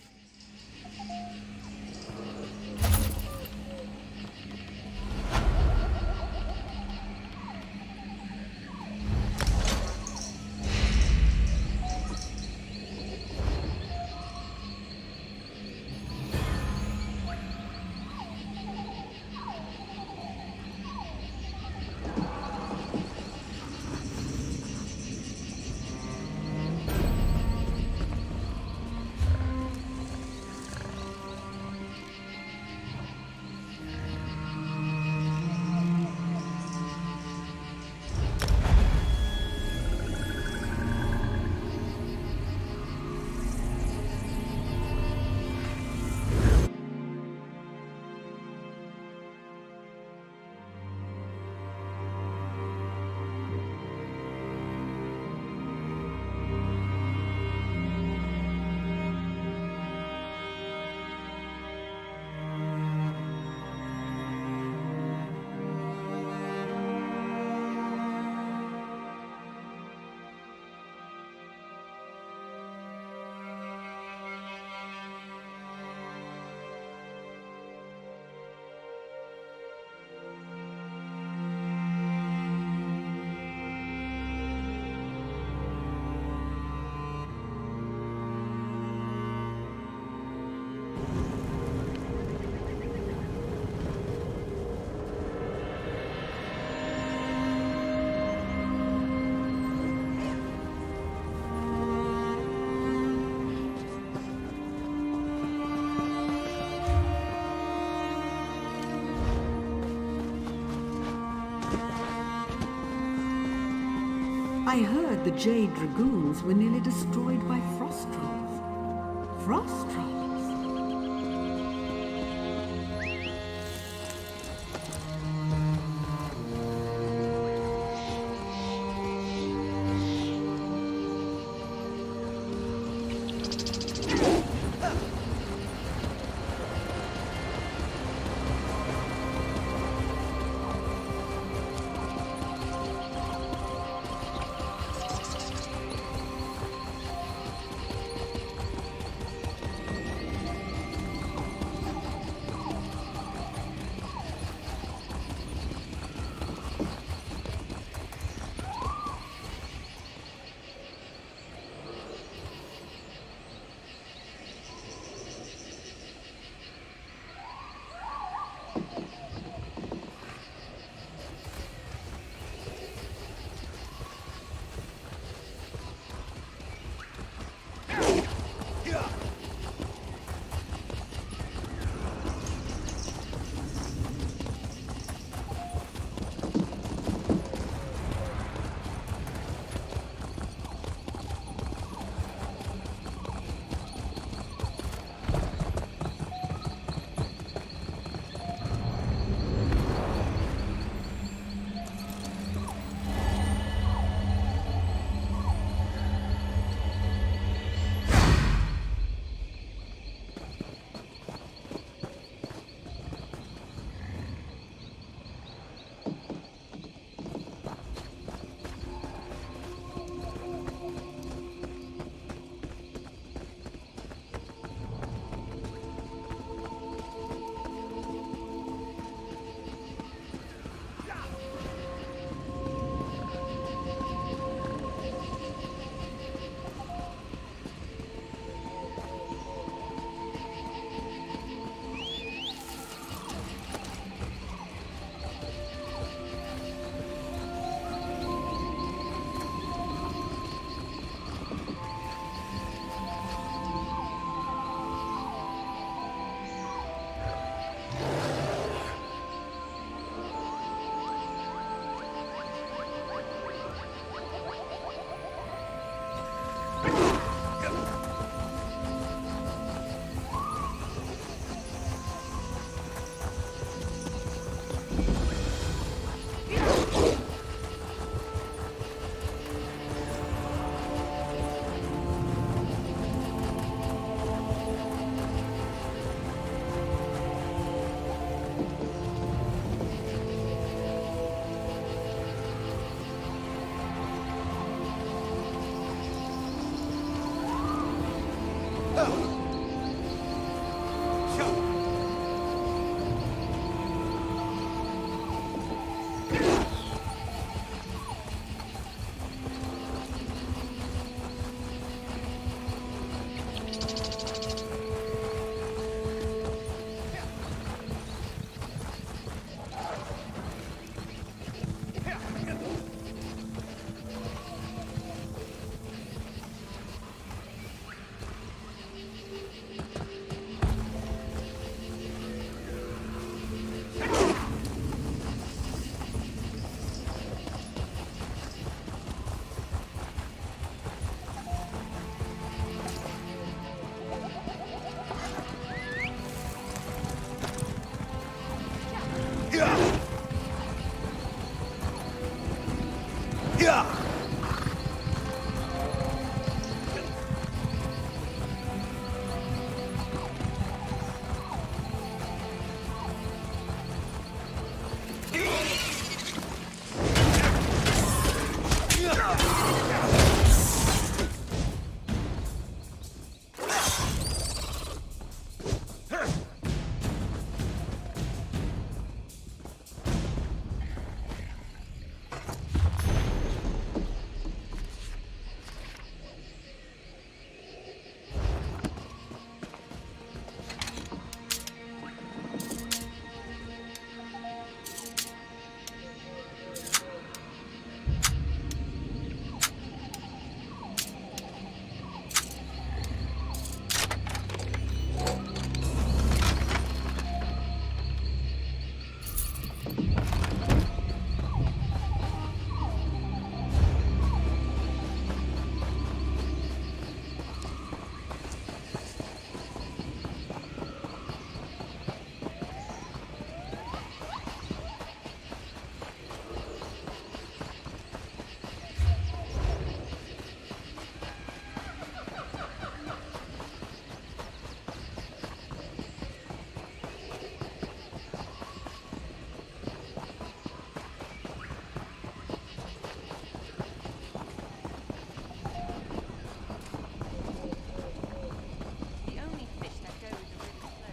I heard the Jade Dragoons were nearly destroyed by frost trolls. Frost trolls?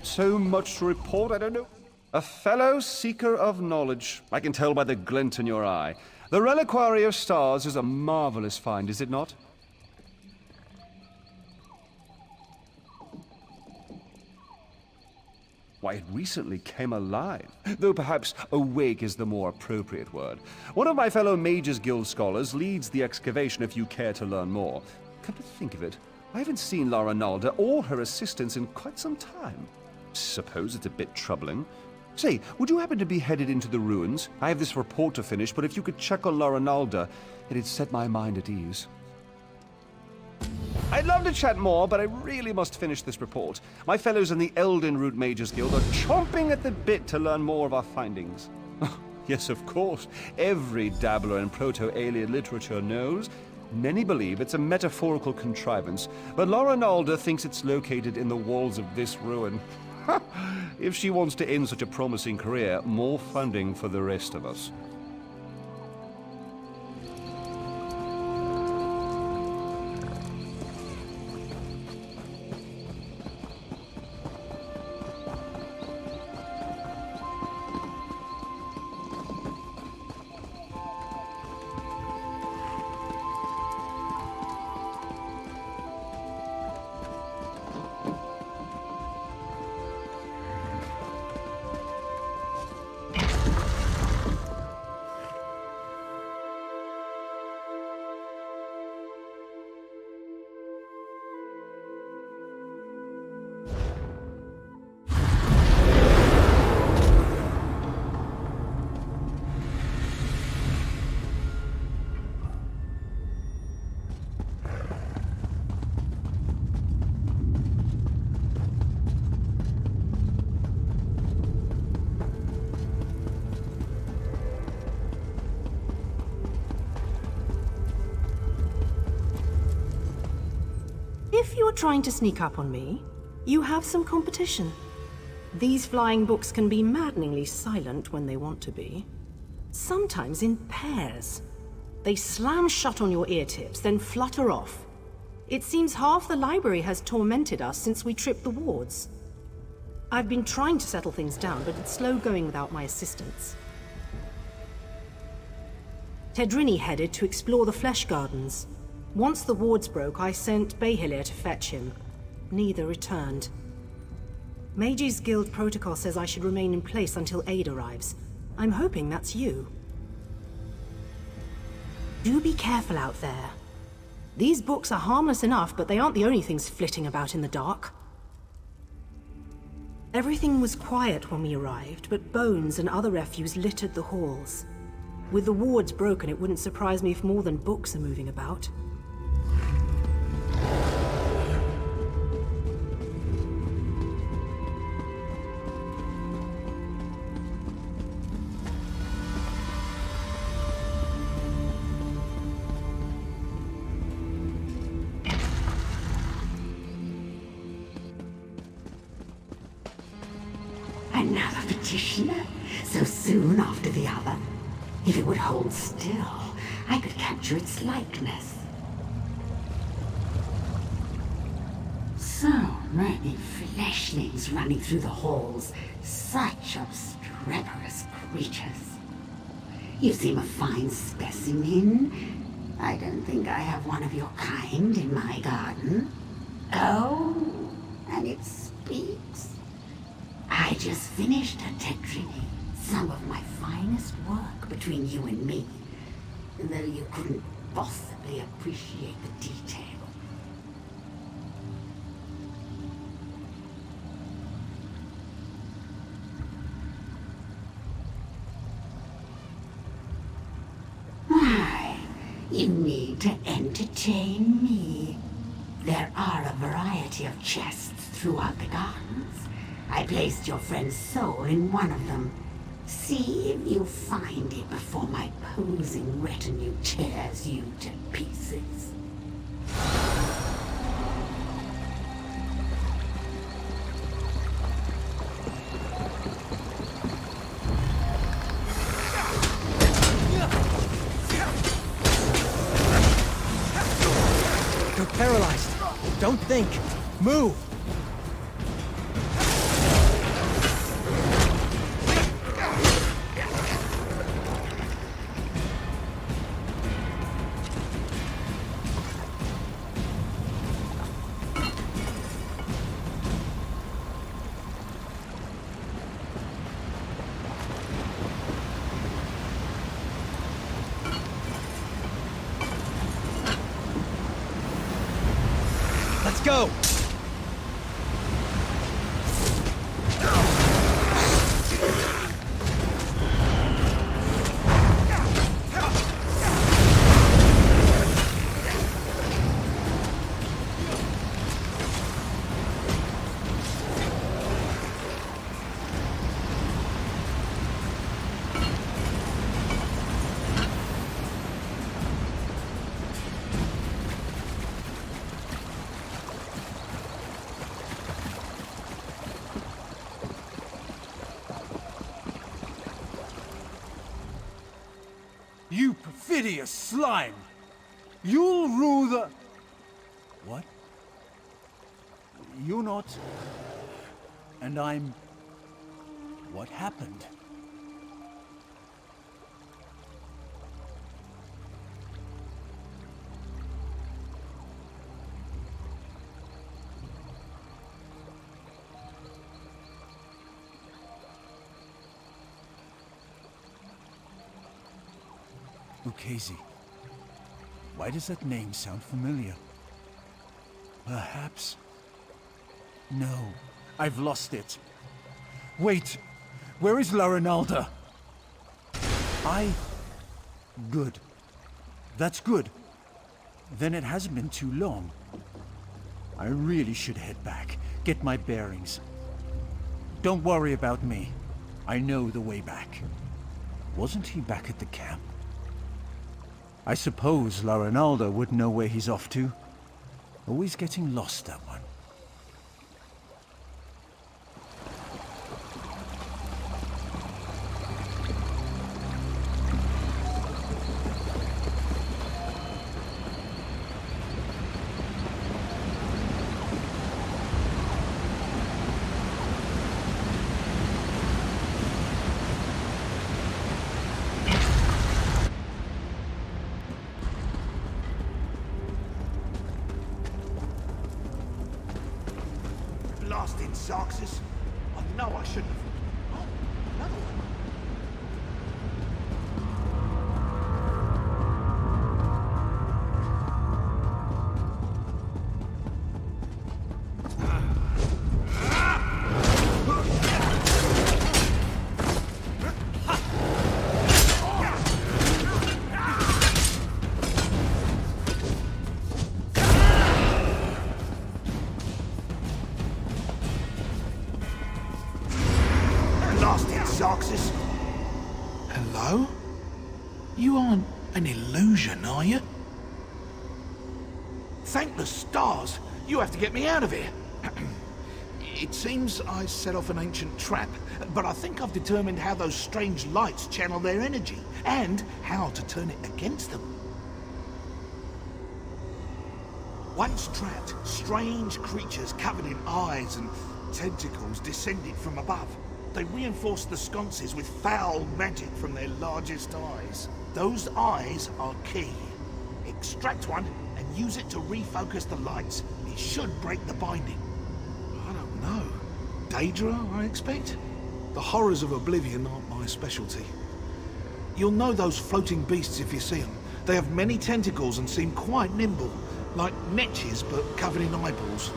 So much to report, I don't know. A fellow seeker of knowledge. I can tell by the glint in your eye. The Reliquary of Stars is a marvelous find, is it not? Why, it recently came alive, though perhaps awake is the more appropriate word. One of my fellow Mages Guild scholars leads the excavation if you care to learn more. Come to think of it, I haven't seen Lara Nalda or her assistants in quite some time. Suppose it's a bit troubling. Say, would you happen to be headed into the ruins? I have this report to finish, but if you could check on Lara Nalda, it'd set my mind at ease. I'd love to chat more, but I really must finish this report. My fellows in the Eldenroot Mages Guild are chomping at the bit to learn more of our findings. Yes, of course. Every dabbler in Proto-Alien literature knows. Many believe it's a metaphorical contrivance, but Lara Nalda thinks it's located in the walls of this ruin. If she wants to end such a promising career, more funding for the rest of us. If you're trying to sneak up on me, you have some competition. These flying books can be maddeningly silent when they want to be. Sometimes in pairs. They slam shut on your ear tips, then flutter off. It seems half the library has tormented us since we tripped the wards. I've been trying to settle things down, but it's slow going without my assistance. Tedrini headed to explore the Flesh Gardens. Once the wards broke, I sent Behilir to fetch him. Neither returned. Mages Guild protocol says I should remain in place until aid arrives. I'm hoping that's you. Do be careful out there. These books are harmless enough, but they aren't the only things flitting about in the dark. Everything was quiet when we arrived, but bones and other refuse littered the halls. With the wards broken, it wouldn't surprise me if more than books are moving about. Another petitioner? So soon after the other? If it would hold still, I could capture its likeness. So many fleshlings running through the halls. Such obstreperous creatures. You seem a fine specimen. I don't think I have one of your kind in my garden. Oh, and it speaks. I just finished a Tedrini, some of my finest work between you and me, though you couldn't possibly appreciate the detail. Why, you need to entertain me. There are a variety of chests throughout the gardens. I placed your friend's soul in one of them. See if you find it before my posing retinue tears you to pieces. You're paralyzed. Don't think. Move! Let's go! You perfidious slime! You'll rule the... What? You're not... And I'm... What happened? Lucchese. Why does that name sound familiar? Perhaps... No, I've lost it. Wait, where is La Rinalda? Good. That's good. Then it hasn't been too long. I really should head back, get my bearings. Don't worry about me. I know the way back. Wasn't he back at the camp? I suppose La Rinalda would know where he's off to. Always getting lost, that one. Blasted Xarxes. I know I shouldn't have. Oh, another one. Xarxes? Hello? You aren't an illusion, are you? Thank the stars! You have to get me out of here! It seems I set off an ancient trap, but I think I've determined how those strange lights channel their energy, and how to turn it against them. Once trapped, strange creatures covered in eyes and tentacles descended from above. They reinforced the sconces with foul magic from their largest eyes. Those eyes are key. Extract one and use it to refocus the lights. It should break the binding. I don't know. Daedra, I expect? The horrors of Oblivion aren't my specialty. You'll know those floating beasts if you see them. They have many tentacles and seem quite nimble, like netches but covered in eyeballs.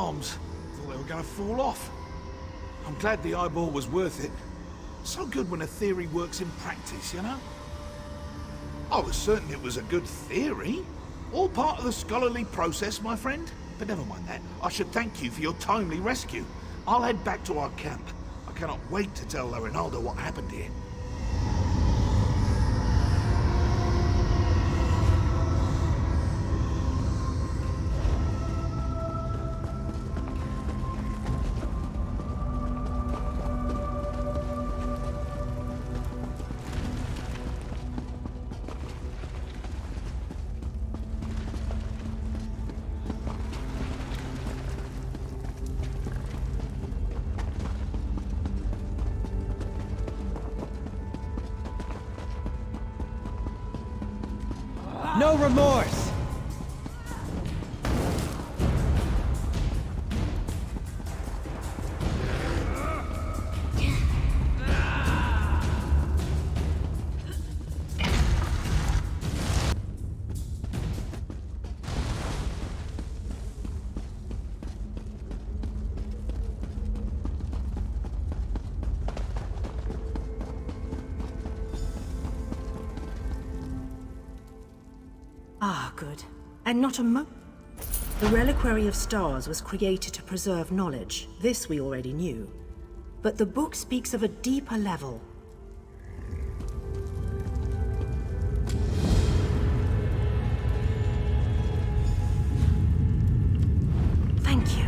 arms. Thought they were going to fall off. I'm glad the eyeball was worth it. So good when a theory works in practice, you know? I was certain it was a good theory. All part of the scholarly process, my friend. But never mind that. I should thank you for your timely rescue. I'll head back to our camp. I cannot wait to tell La Rinaldo what happened here. No remorse! Ah, good. And not a The Reliquary of Stars was created to preserve knowledge. This we already knew. But the book speaks of a deeper level. Thank you.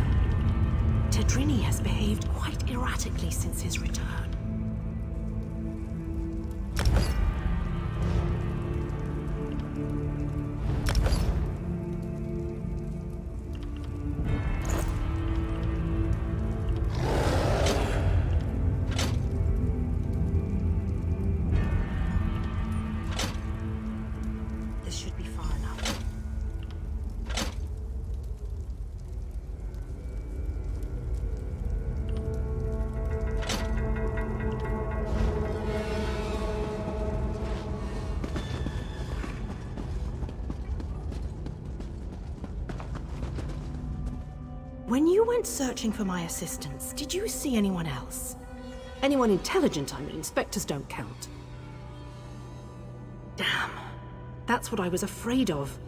Tedrini has behaved quite erratically since his return. When you went searching for my assistance, did you see anyone else? Anyone intelligent, I mean. Spectres don't count. Damn. That's what I was afraid of.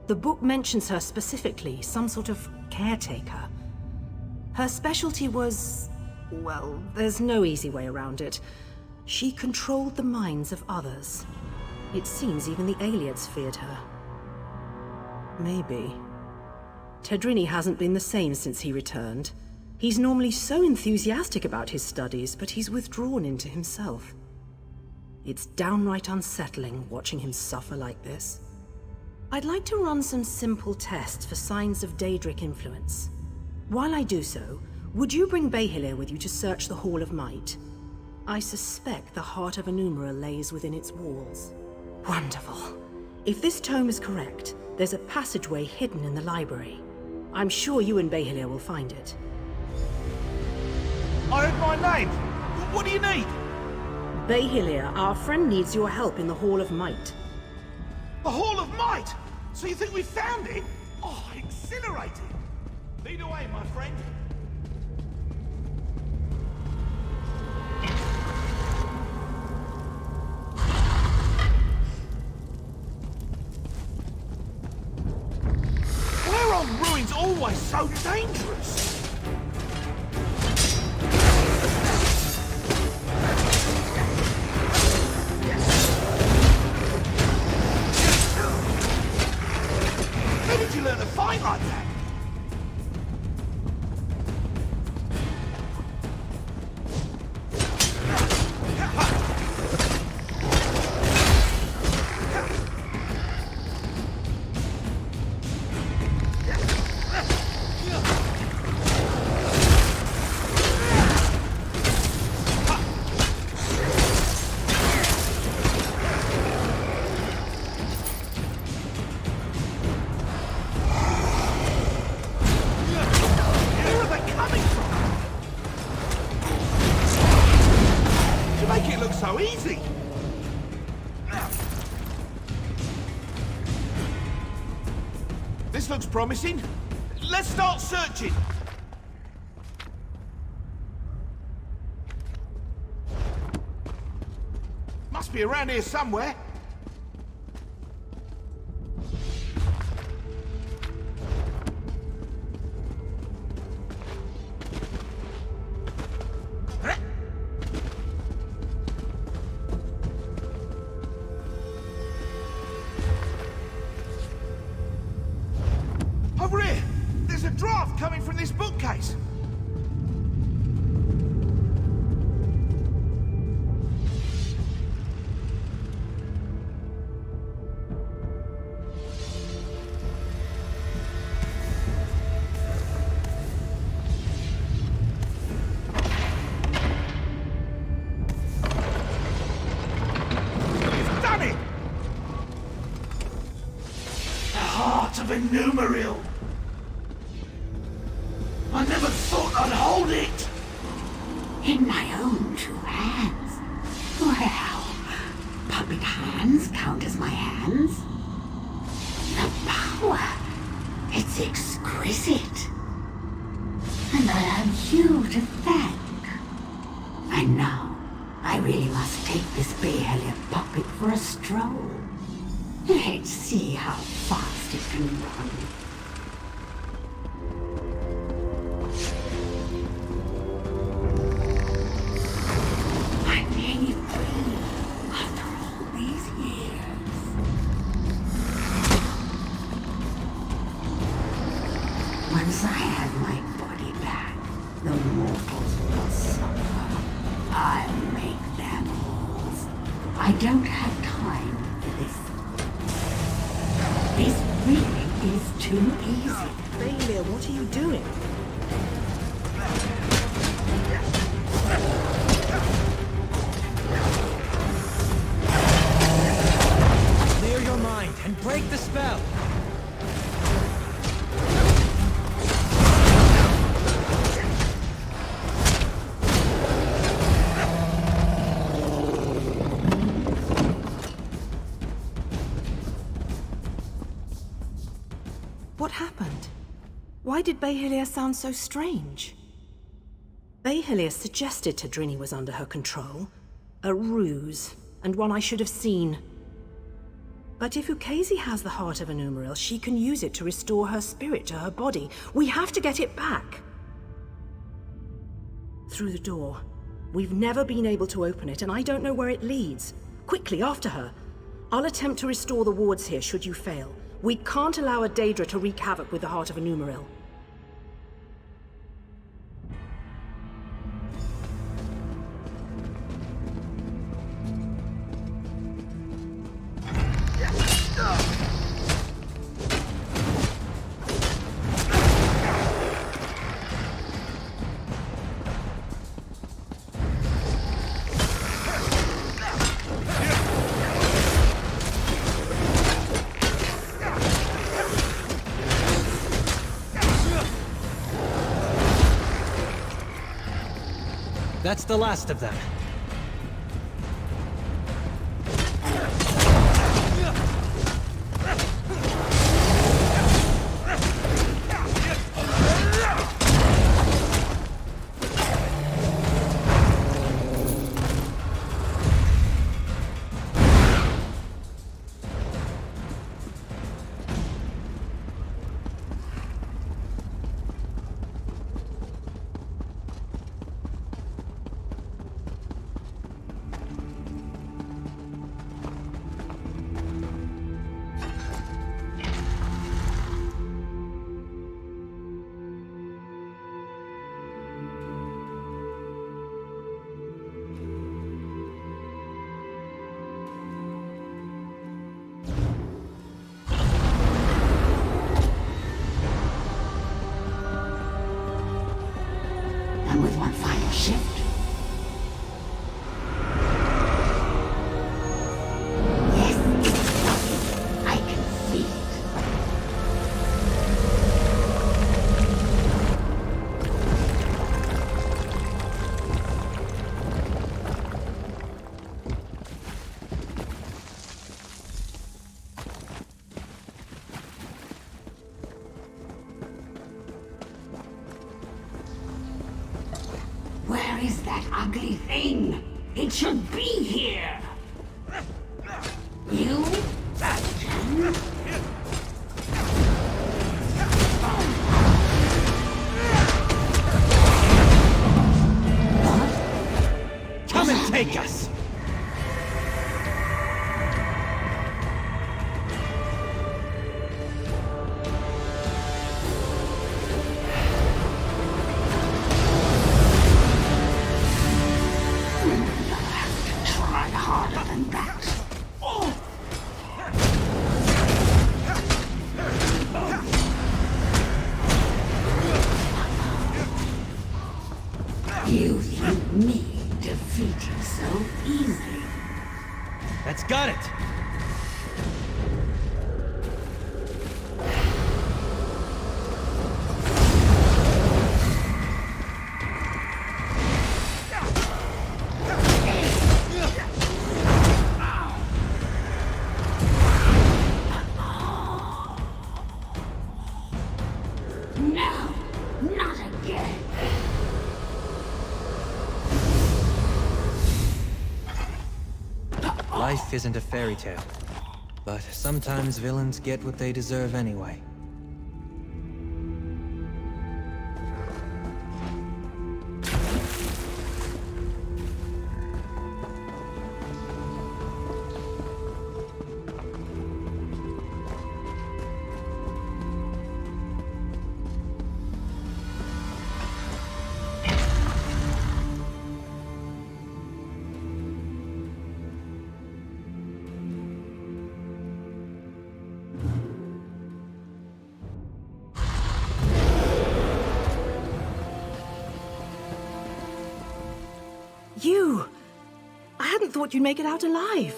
The book mentions her specifically, some sort of caretaker. Her specialty was... well, there's no easy way around it. She controlled the minds of others. It seems even the Ayleids feared her. Maybe. Tedrini hasn't been the same since he returned. He's normally so enthusiastic about his studies, but he's withdrawn into himself. It's downright unsettling watching him suffer like this. I'd like to run some simple tests for signs of Daedric influence. While I do so, would you bring Behilir with you to search the Hall of Might? I suspect the heart of Enumera lays within its walls. Wonderful. If this tome is correct, there's a passageway hidden in the library. I'm sure you and Behilir will find it. I heard my name! What do you need? Behilir, our friend needs your help in the Hall of Might. The Hall of Might? So you think we found it? Oh, exhilarating! Lead away, my friend. Why are ruins always so dangerous? Where did you learn to fight like that? So easy! This looks promising. Let's start searching! be around here somewhere. Over here! There's a draft coming from this bookcase! You've done it! The heart of Enumerial! I never thought I'd hold it! In my own 2 hands. Well, puppet hands count as my hands. The power, it's exquisite. And I have you to thank. And now, I really must take this Behelia puppet for a stroll. Let's see how fast it can run. Once I have my body back, the mortals will suffer. I'll make their laws. I don't have time for this. This really is too easy. Behelia, what are you doing? Clear your mind and break the spell. What happened? Why did Behelia sound so strange? Behelia suggested Tadrini was under her control. A ruse, and one I should have seen. But if Ukezi has the heart of Enumerial, she can use it to restore her spirit to her body. We have to get it back. Through the door. We've never been able to open it, and I don't know where it leads. Quickly, after her. I'll attempt to restore the wards here, should you fail. We can't allow a Daedra to wreak havoc with the heart of Enumerial. That's the last of them. And with one final shift, yes, it's lovely. I can feel it. Where is that ugly thing? It should be here! You? Come and take us! Try harder than that. You think me defeat you so easily? That's got it! No, not again. Life isn't a fairy tale, but sometimes villains get what they deserve anyway. You! I hadn't thought you'd make it out alive.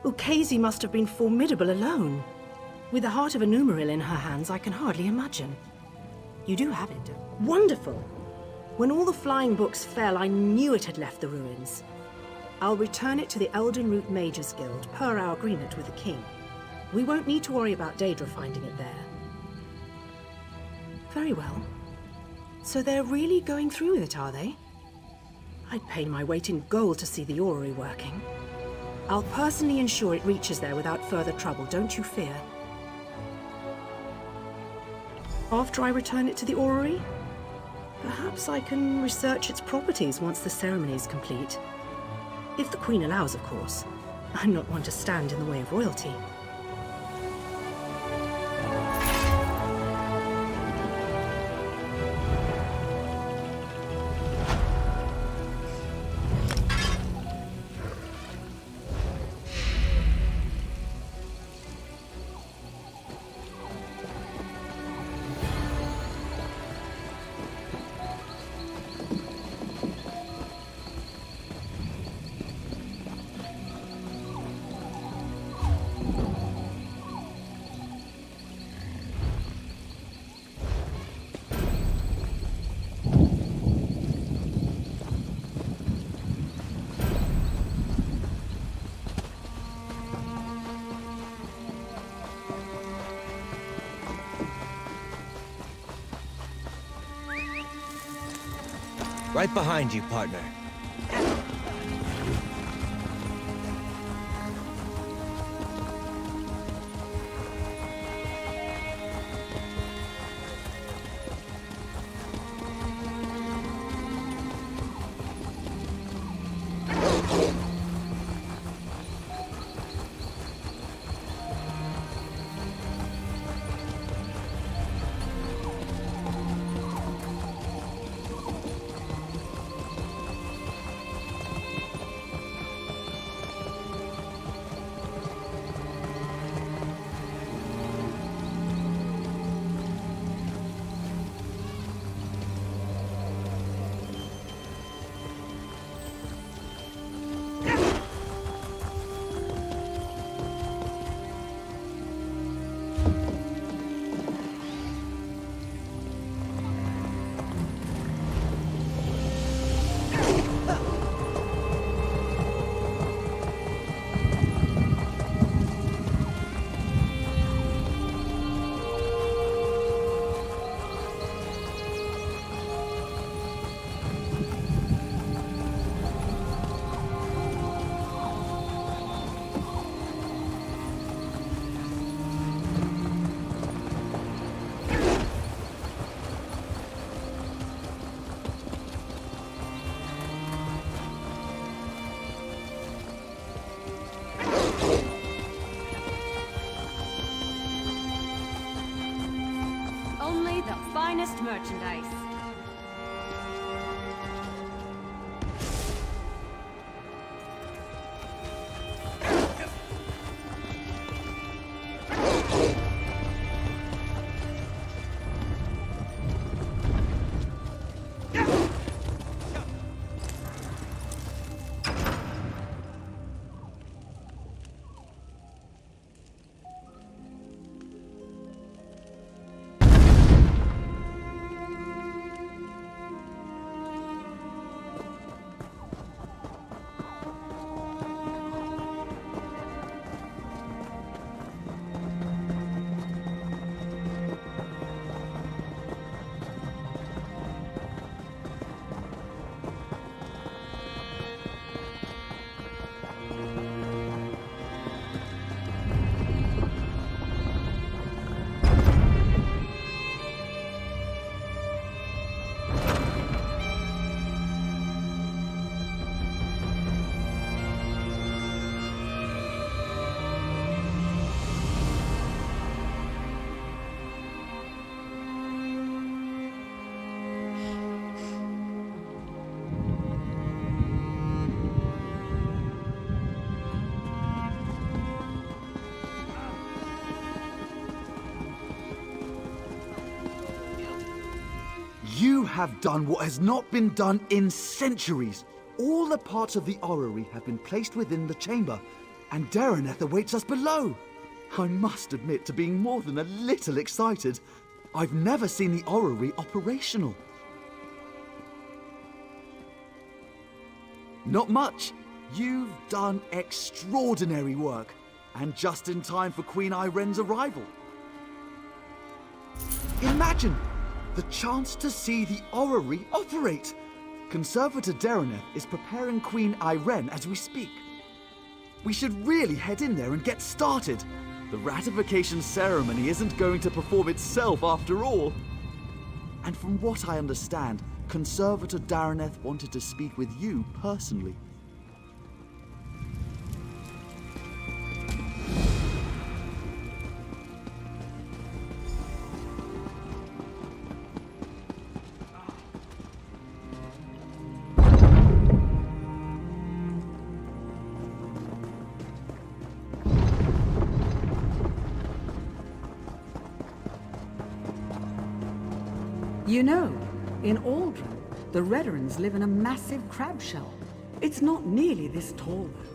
Ukezi must have been formidable alone. With the heart of a Numeril in her hands, I can hardly imagine. You do have it. Wonderful! When all the flying books fell, I knew it had left the ruins. I'll return it to the Elden Root Mages Guild, per our agreement with the king. We won't need to worry about Daedra finding it there. Very well. So they're really going through with it, are they? I'd pay my weight in gold to see the orrery working. I'll personally ensure it reaches there without further trouble, don't you fear. After I return it to the orrery, perhaps I can research its properties once the ceremony is complete. If the Queen allows, of course. I'm not one to stand in the way of royalty. Right behind you, partner. merchandise. You have done what has not been done in centuries. All the parts of the orrery have been placed within the chamber, and Dareneth awaits us below. I must admit to being more than a little excited. I've never seen the orrery operational. Not much. You've done extraordinary work, and just in time for Queen Irenne's arrival. Imagine the chance to see the orrery operate. Conservator Dareneth is preparing Queen Irene as we speak. We should really head in there and get started. The ratification ceremony isn't going to perform itself after all. And from what I understand, Conservator Dareneth wanted to speak with you personally. You know, in Aldrin, the Redderans live in a massive crab shell. It's not nearly this tall, though.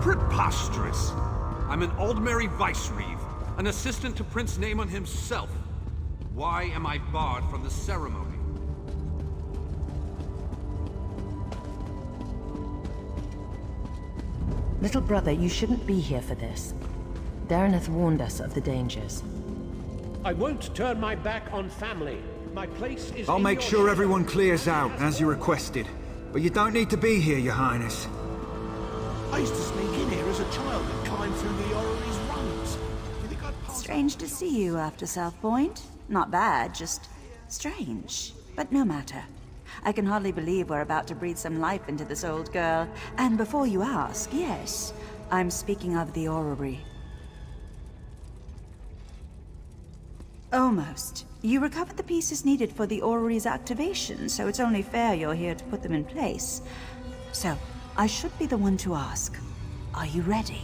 Preposterous! I'm an Aldmeri Vicereeve, an assistant to Prince Naemon himself. Why am I barred from the ceremony? Little brother, you shouldn't be here for this. Dareneth warned us of the dangers. I won't turn my back on family. My place is I'll in make your sure shadow. everyone clears out, as you requested. But you don't need to be here, Your Highness. I used to sneak in here as a child and climb through the orrery's rungs. You think I'd pass? Strange to see you after South Point. Not bad, just strange. But no matter. I can hardly believe we're about to breathe some life into this old girl. And before you ask, yes, I'm speaking of the orrery. Almost. You recovered the pieces needed for the orrery's activation, so it's only fair you're here to put them in place. So, I should be the one to ask. Are you ready?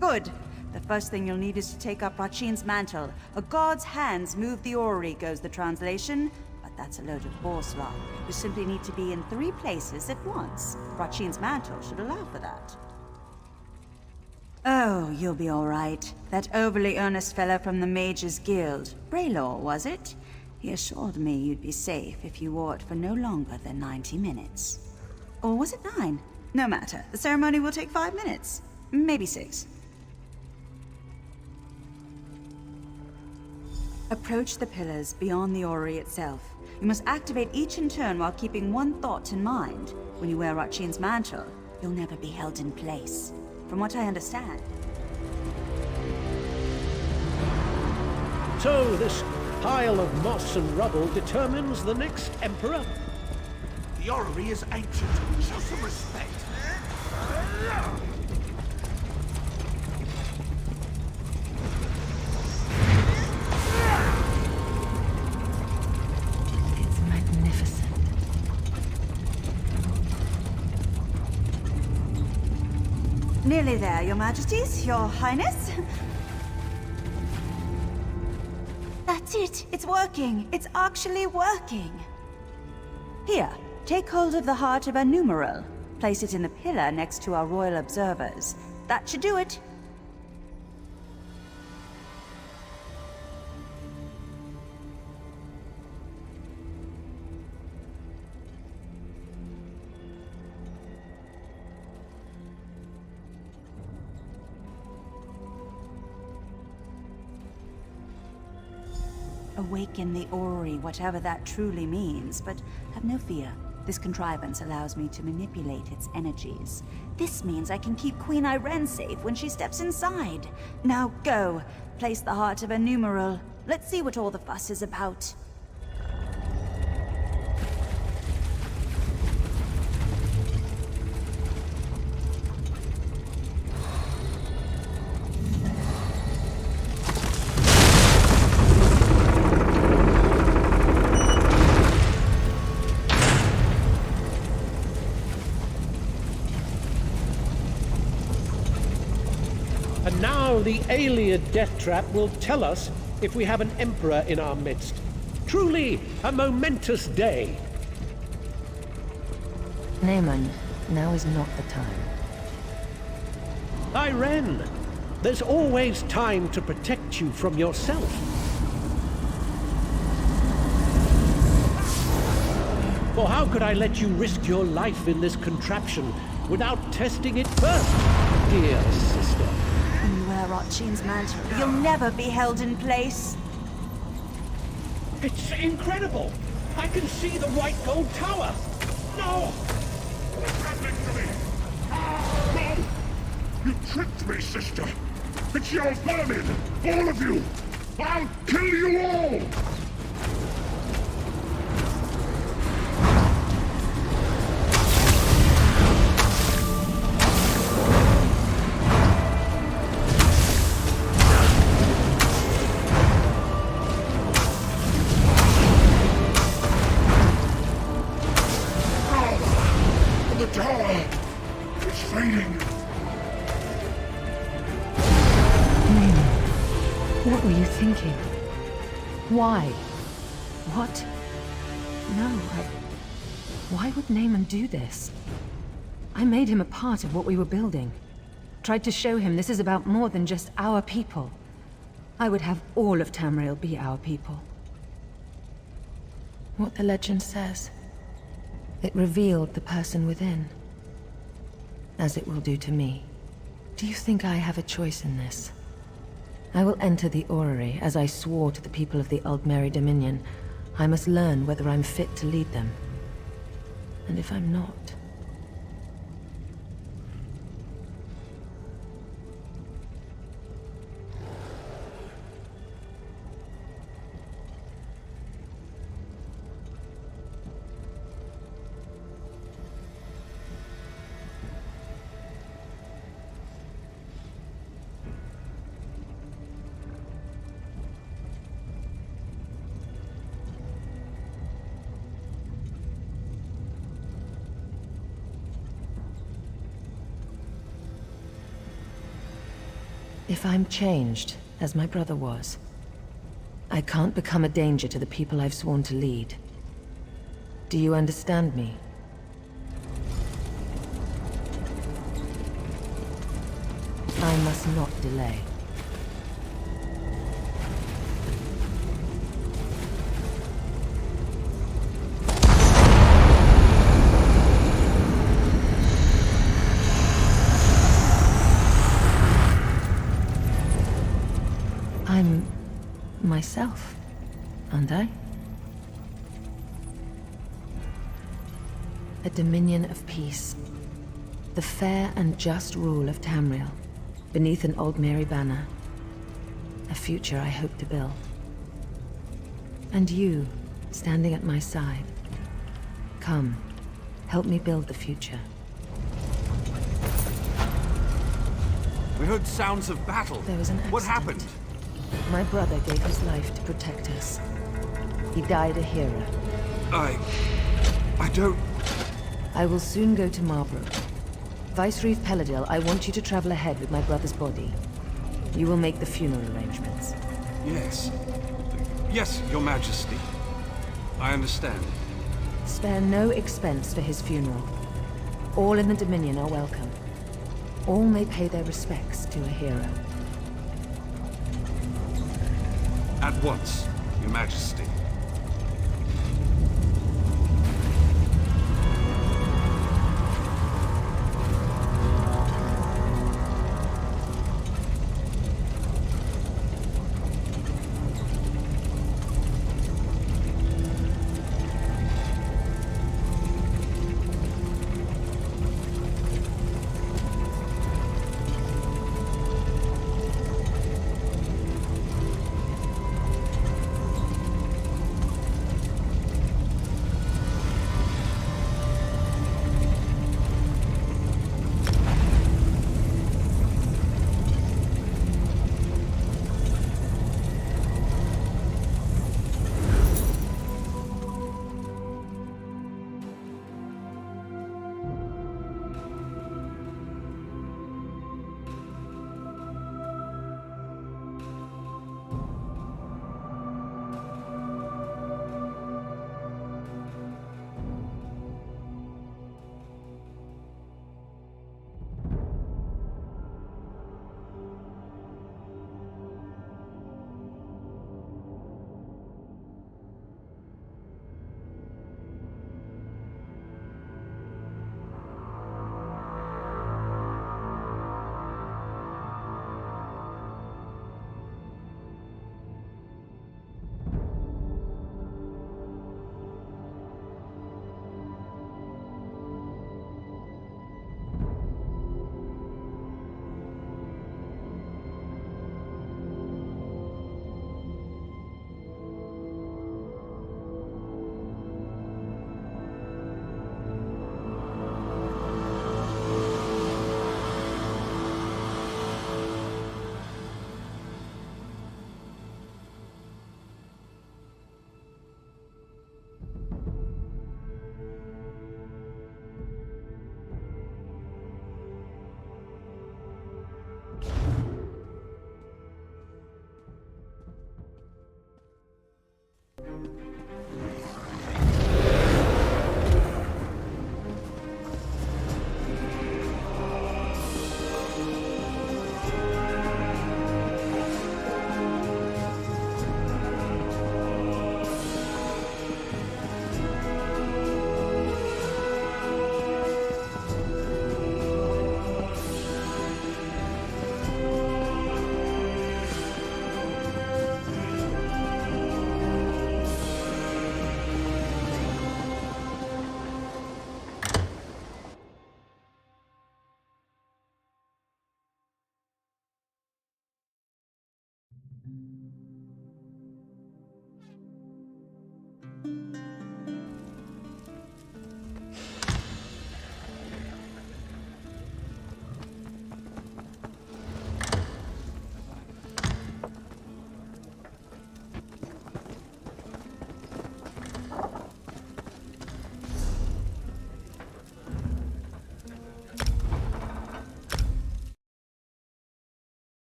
Good. The first thing you'll need is to take up Rachin's mantle. A god's hands move the orrery, goes the translation. But that's a load of Borsla. You simply need to be in 3 places at once. Rachin's mantle should allow for that. Oh, you'll be all right. That overly earnest fellow from the Mages Guild. Braylor, was it? He assured me you'd be safe if you wore it for no longer than 90 minutes. Or was it 9? No matter. The ceremony will take 5 minutes. Maybe 6. Approach the pillars beyond the orrery itself. You must activate each in turn while keeping one thought in mind. When you wear Rachin's mantle, you'll never be held in place. From what I understand. So this pile of moss and rubble determines the next emperor? The orrery is ancient. Show some respect. It's magnificent. Nearly there, Your Majesties, Your Highness. That's it! It's working! It's actually working! Here, take hold of the heart of a numeral. Place it in the pillar next to our royal observers. That should do it. Awaken the orrery, whatever that truly means, but have no fear. This contrivance allows me to manipulate its energies. This means I can keep Queen Irene safe when she steps inside. Now go, place the heart of a numeral. Let's see what all the fuss is about. And now the Ayleid death trap will tell us if we have an emperor in our midst. Truly a momentous day. Naemon, now is not the time. Irene, there's always time to protect you from yourself. For how could I let you risk your life in this contraption without testing it first, dear sister? When you wear Rachin's mantle, you'll never be held in place. It's incredible! I can see the white gold tower! No! What's happening to me? No! You tricked me, sister! It's your vermin! All of you! I'll kill you all! The tower! It's fading! What were you thinking? Why? What? No, Why would Naaman do this? I made him a part of what we were building. Tried to show him this is about more than just our people. I would have all of Tamriel be our people. What the legend says. It revealed the person within. As it will do to me. Do you think I have a choice in this? I will enter the orrery, as I swore to the people of the Aldmeri Dominion. I must learn whether I'm fit to lead them. And if I'm not... If I'm changed, as my brother was, I can't become a danger to the people I've sworn to lead. Do you understand me? I must not delay. I'm myself, aren't I? A dominion of peace. The fair and just rule of Tamriel, beneath an Aldmeri banner. A future I hope to build. And you, standing at my side. Come, help me build the future. We heard sounds of battle. There was an accident. What happened? My brother gave his life to protect us. He died a hero. I don't... I will soon go to Marborough. Vicereeve Peladil, I want you to travel ahead with my brother's body. You will make the funeral arrangements. Yes. Yes, Your Majesty. I understand. Spare no expense for his funeral. All in the Dominion are welcome. All may pay their respects to a hero. At once, Your Majesty.